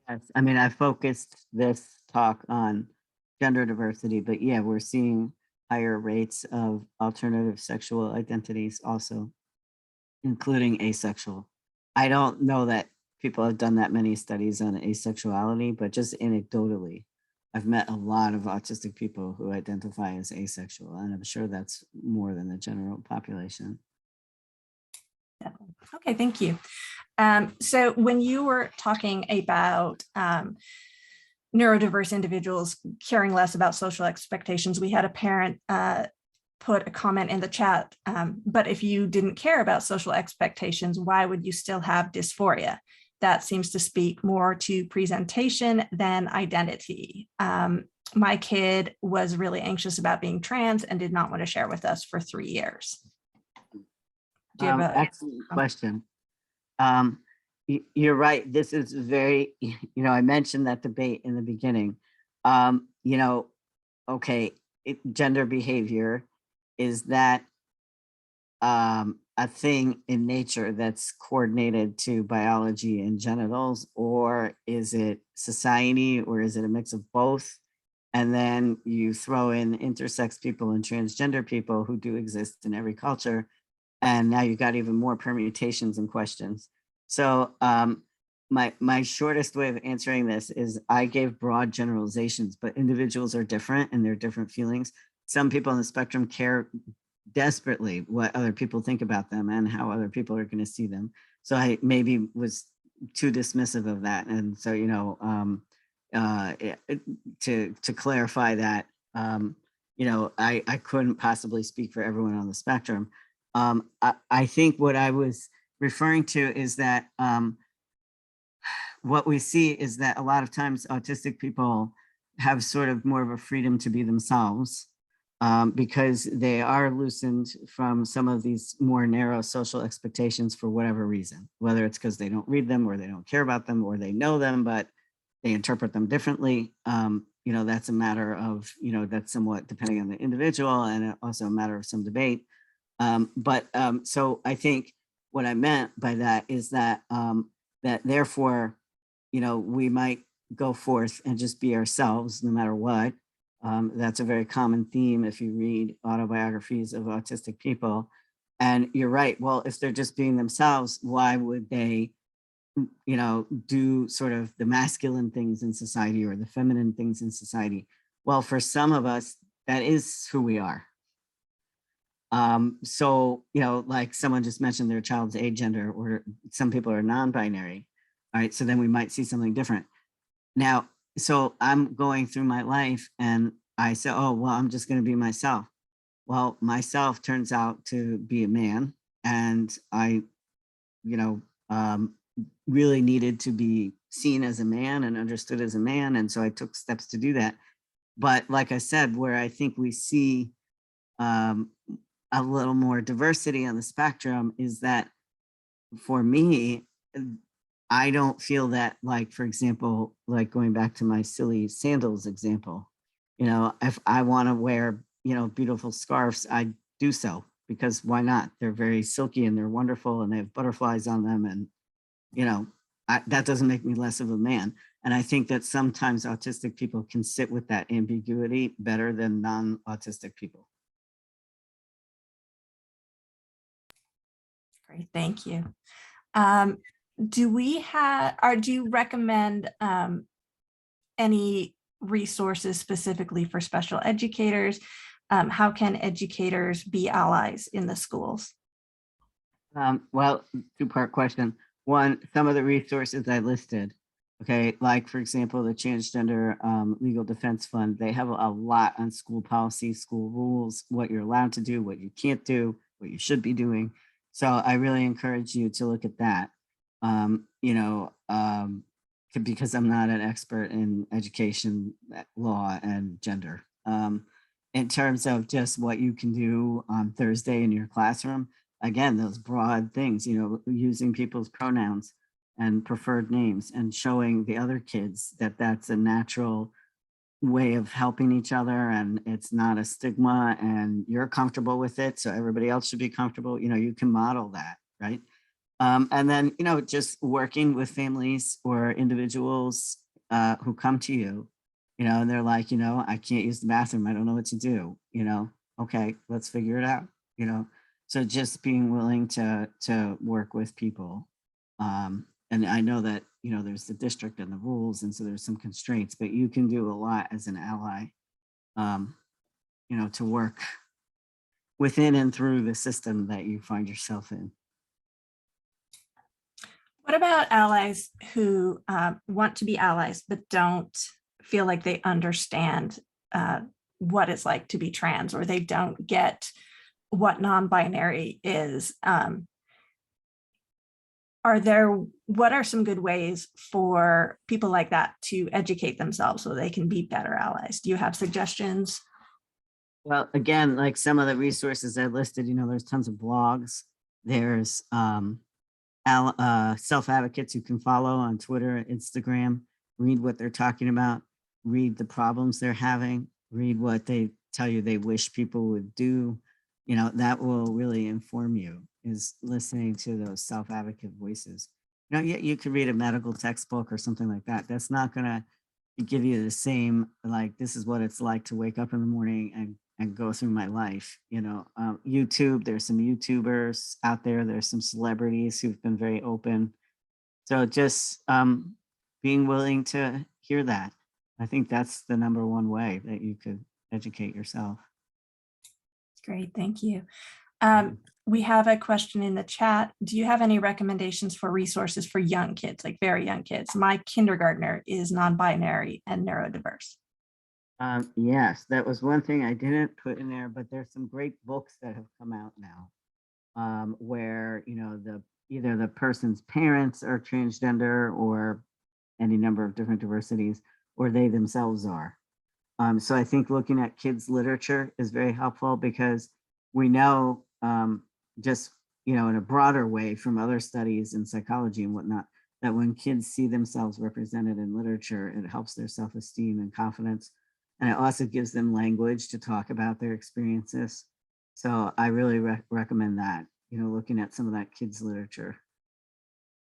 Yes, I focused this talk on gender diversity, but yeah, we're seeing higher rates of alternative sexual identities also, including asexual. I don't know that people have done that many studies on asexuality, but just anecdotally, I've met a lot of autistic people who identify as asexual, and I'm sure that's more than the general population. Okay, thank you. So when you were talking about neurodiverse individuals caring less about social expectations, we had a parent put a comment in the chat, but if you didn't care about social expectations, why would you still have dysphoria? That seems to speak more to presentation than identity. My kid was really anxious about being trans and did not want to share with us for 3 years. Do you have a excellent question. You're right. This is very, I mentioned that debate in the beginning. Okay, gender behavior, is that a thing in nature that's coordinated to biology and genitals, or is it society, or is it a mix of both? And then you throw in intersex people and transgender people who do exist in every culture. And now you've got even more permutations and questions. So my shortest way of answering this is I gave broad generalizations, but individuals are different and they're different feelings. Some people on the spectrum care desperately what other people think about them and how other people are going to see them. So I maybe was too dismissive of that. And so, to clarify that, I couldn't possibly speak for everyone on the spectrum. I think what I was referring to is that what we see is that a lot of times autistic people have sort of more of a freedom to be themselves because they are loosened from some of these more narrow social expectations for whatever reason, whether it's because they don't read them or they don't care about them or they know them, but they interpret them differently. That's a matter of, that's somewhat depending on the individual and also a matter of some debate. So I think what I meant by that is that that therefore, we might go forth and just be ourselves no matter what. That's a very common theme if you read autobiographies of autistic people. And you're right. Well, if they're just being themselves, why would they, do sort of the masculine things in society or the feminine things in society? Well, for some of us, that is who we are. So, like someone just mentioned their child's agender, or some people are non-binary. All right, so then we might see something different. Now, so I'm going through my life and I say, oh, well, I'm just going to be myself. Well, myself turns out to be a man, and I, really needed to be seen as a man and understood as a man. And so I took steps to do that. But like I said, where I think we see a little more diversity on the spectrum is that for me, I don't feel that, like, for example, like going back to my silly sandals example, if I want to wear, beautiful scarves, I do so, because why not? They're very silky and they're wonderful and they have butterflies on them. And, that doesn't make me less of a man. And I think that sometimes autistic people can sit with that ambiguity better than non-autistic people. Great, thank you. Do you recommend any resources specifically for special educators? How can educators be allies in the schools? Well, two-part question. One, some of the resources I listed, okay, like for example, the Transgender Legal Defense Fund, they have a lot on school policy, school rules, what you're allowed to do, what you can't do, what you should be doing. So I really encourage you to look at that. Because I'm not an expert in education, law, and gender. In terms of just what you can do on Thursday in your classroom, again, those broad things, using people's pronouns and preferred names and showing the other kids that that's a natural way of helping each other and it's not a stigma and you're comfortable with it. So everybody else should be comfortable. You can model that, right? And then, just working with families or individuals who come to you, and they're like, I can't use the bathroom. I don't know what to do. Okay, let's figure it out. So just being willing to work with people and I know that, there's the district and the rules, and so there's some constraints, but you can do a lot as an ally, to work within and through the system that you find yourself in. What about allies who want to be allies but don't feel like they understand what it's like to be trans, or they don't get what non-binary is? What are some good ways for people like that to educate themselves so they can be better allies? Do you have suggestions? Well, again, like some of the resources I listed, there's tons of blogs. There's self-advocates you can follow on Twitter, Instagram, read what they're talking about, read the problems they're having, read what they tell you they wish people would do. That will really inform you, is listening to those self-advocate voices. You could read a medical textbook or something like that. That's not going to give you the same, like, this is what it's like to wake up in the morning and go through my life. YouTube, there's some YouTubers out there. There's some celebrities who've been very open. So just being willing to hear that. I think that's the number one way that you could educate yourself. Great, thank you. We have a question in the chat. Do you have any recommendations for resources for young kids, like very young kids? My kindergartner is non-binary and neurodiverse. Yes, that was one thing I didn't put in there, but there's some great books that have come out now, where either the person's parents are transgender or any number of different diversities, or they themselves are. So I think looking at kids' literature is very helpful, because we know just in a broader way from other studies in psychology and whatnot, that when kids see themselves represented in literature, it helps their self-esteem and confidence. And it also gives them language to talk about their experiences. So I really recommend that, looking at some of that kids' literature.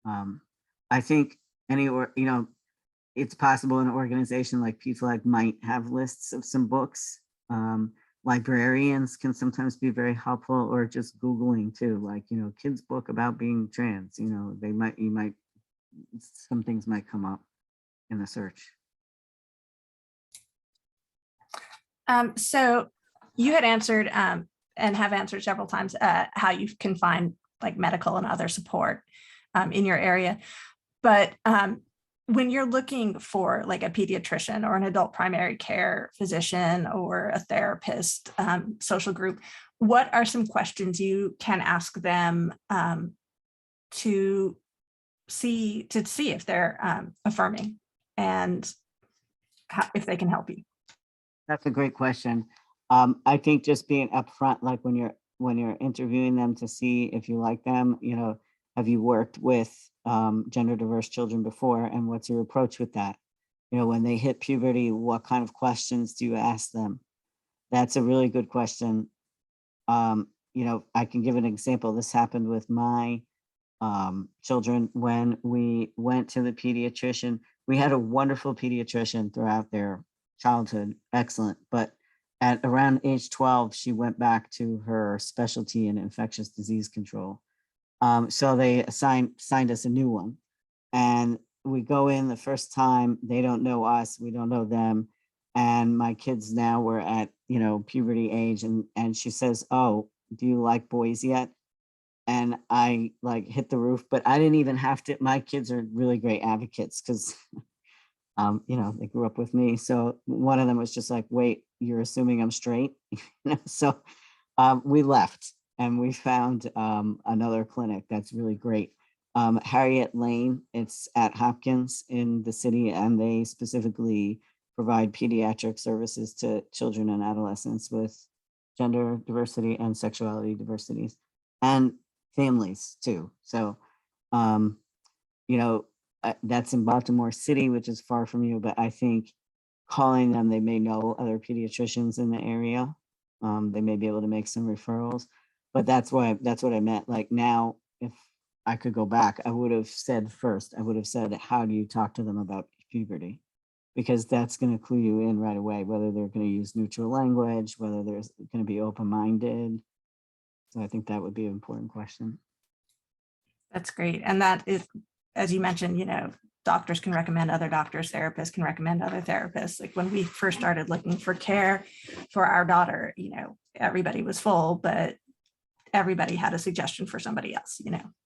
I think it's possible an organization like PFLAG might have lists of some books. Librarians can sometimes be very helpful, or just Googling too, like, kids book about being trans, some things might come up in the search. So you had answered and have answered several times how you can find like medical and other support in your area. But when you're looking for like a pediatrician or an adult primary care physician or a therapist, social group, what are some questions you can ask them to see if they're affirming and if they can help you? That's a great question. I think just being upfront, like when you're interviewing them, to see if you like them, have you worked with gender diverse children before, and what's your approach with that? When they hit puberty, what kind of questions do you ask them? That's a really good question. I can give an example. This happened with my children when we went to the pediatrician. We had a wonderful pediatrician throughout their childhood, excellent. But at around age 12, she went back to her specialty in infectious disease control. So they signed us a new one. And we go in the first time, they don't know us, we don't know them. And my kids now were at, puberty age. And she says, "Oh, do you like boys yet?" And I like hit the roof, but I didn't even have to. My kids are really great advocates, because they grew up with me. So one of them was just like, "Wait, you're assuming I'm straight?" So we left and we found another clinic that's really great. Harriet Lane, it's at Hopkins in the city, and they specifically provide pediatric services to children and adolescents with gender diversity and sexuality diversities, and families too. So, that's in Baltimore City, which is far from you, but I think calling them, they may know other pediatricians in the area. They may be able to make some referrals, but that's what I meant. Like, now, if I could go back, I would have said first, how do you talk to them about puberty? Because that's going to clue you in right away, whether they're going to use neutral language, whether they're going to be open-minded. So I think that would be an important question. That's great. And that is as you mentioned, doctors can recommend other doctors, therapists can recommend other therapists. Like when we first started looking for care for our daughter, everybody was full, but everybody had a suggestion for somebody else,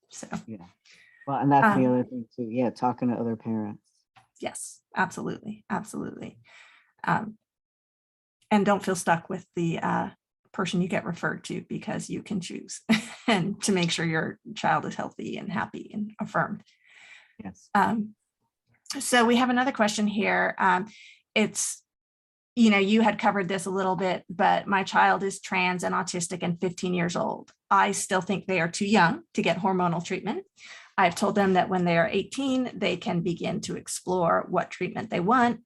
so. Yeah. Well, and that's the Um, other thing too. Yeah. Talking to other parents. Yes, absolutely. Absolutely. And don't feel stuck with the person you get referred to, because you can choose and to make sure your child is healthy and happy and affirmed. Yes. So we have another question here. It's, you had covered this a little bit, but my child is trans and autistic and 15 years old. I still think they are too young to get hormonal treatment. I've told them that when they are 18, they can begin to explore what treatment they want.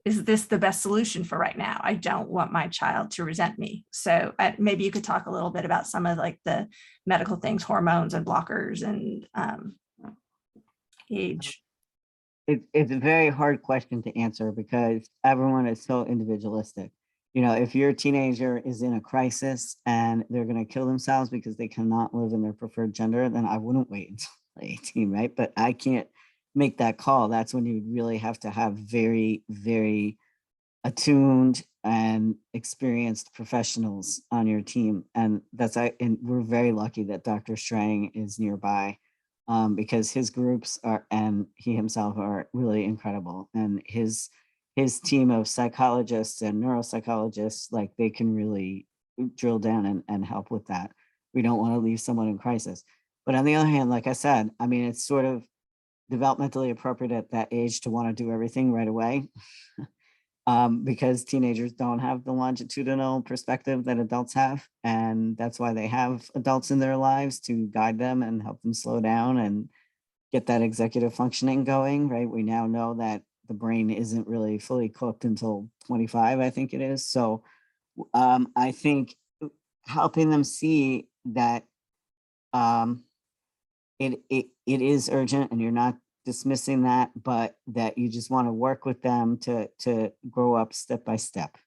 Is this the best solution for right now? I don't want my child to resent me. So maybe you could talk a little bit about some of like the medical things, hormones and blockers and age. It's a very hard question to answer because everyone is so individualistic. If your teenager is in a crisis and they're going to kill themselves because they cannot live in their preferred gender, then I wouldn't wait until 18, right? But I can't make that call. That's when you really have to have very, very attuned and experienced professionals on your team. And and we're very lucky that Dr. Strang is nearby. Because his groups and he himself are really incredible, and his team of psychologists and neuropsychologists, like they can really drill down and help with that. We don't want to leave someone in crisis. But on the other hand, like I said, I mean, it's sort of developmentally appropriate at that age to want to do everything right away. Because teenagers don't have the longitudinal perspective that adults have. And that's why they have adults in their lives to guide them and help them slow down and get that executive functioning going, right? We now know that the brain isn't really fully cooked until 25, I think it is. So I think helping them see that it is urgent and you're not dismissing that, but that you just want to work with them to grow up step by step.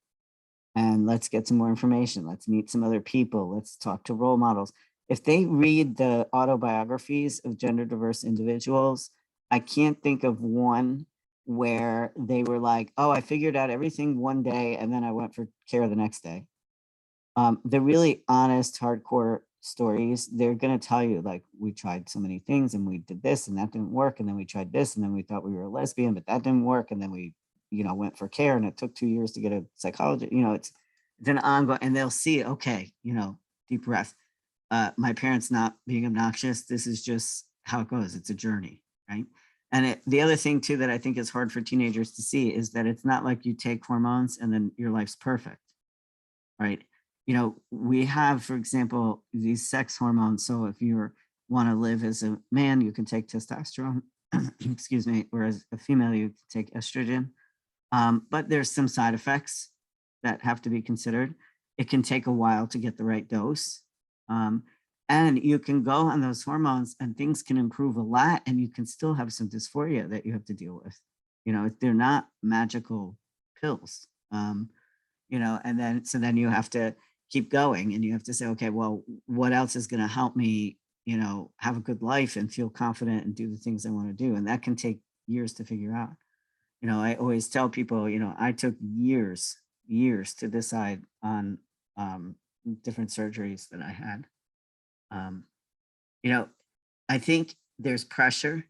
And let's get some more information. Let's meet some other people. Let's talk to role models. If they read the autobiographies of gender diverse individuals, I can't think of one where they were like, oh, I figured out everything one day and then I went for care the next day. The really honest, hardcore stories, they're going to tell you, like, we tried so many things and we did this and that didn't work, and then we tried this and then we thought we were a lesbian, but that didn't work, and then we went for care and it took 2 years to get a psychologist. It's an ongoing, and they'll see, okay, deep breath, my parents not being obnoxious, this is just how it goes. It's a journey, right? And the other thing too that I think is hard for teenagers to see is that it's not like you take hormones and then your life's perfect, right? We have, for example, these sex hormones. So if you want to live as a man, you can take testosterone, excuse me, or as a female, you can take estrogen. But there's some side effects that have to be considered. It can take a while to get the right dose. And you can go on those hormones and things can improve a lot, and you can still have some dysphoria that you have to deal with. They're not magical pills. And then you have to keep going, and you have to say, okay, well, what else is going to help me, have a good life and feel confident and do the things I want to do? And that can take years to figure out. I always tell people, I took years to decide on different surgeries that I had. I think there's pressure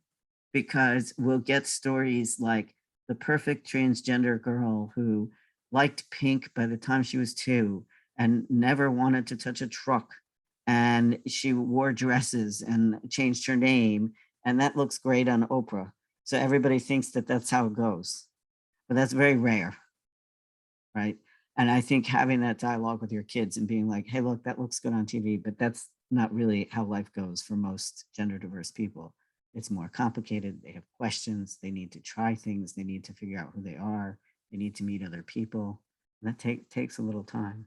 because we'll get stories like the perfect transgender girl who liked pink by the time she was 2 and never wanted to touch a truck. And she wore dresses and changed her name. And that looks great on Oprah. So everybody thinks that that's how it goes. But that's very rare, right? And I think having that dialogue with your kids and being like, hey, look, that looks good on TV, but that's not really how life goes for most gender diverse people. It's more complicated. They have questions. They need to try things. They need to figure out who they are. They need to meet other people. And that takes a little time.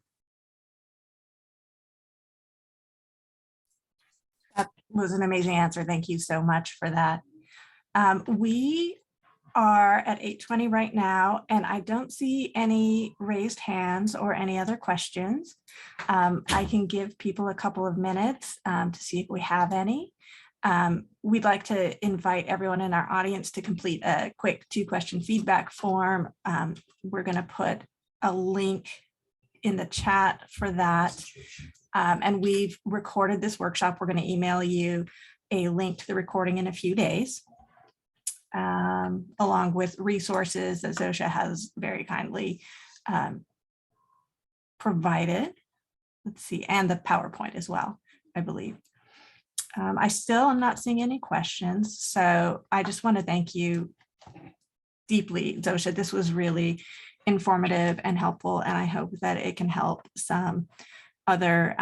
That was an amazing answer. Thank you so much for that. We are at 8:20 right now, and I don't see any raised hands or any other questions. I can give people a couple of minutes to see if we have any. We'd like to invite everyone in our audience to complete a quick 2-question feedback form. We're going to put a link in the chat for that. And we've recorded this workshop. We're going to email you a link to the recording in a few days, along with resources that Zosia has very kindly provided. Let's see, and the PowerPoint as well, I believe. I still am not seeing any questions, so I just want to thank you deeply, Zosia. This was really informative and helpful, and I hope that it can help some other,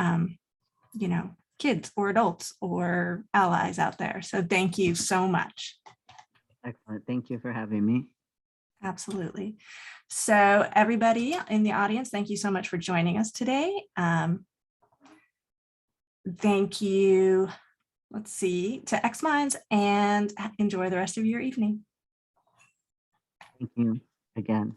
kids or adults or allies out there. So thank you so much. Excellent. Thank you for having me. Absolutely. So everybody in the audience, thank you so much for joining us today. Thank you. Let's see, to xMinds, and enjoy the rest of your evening. Thank you again.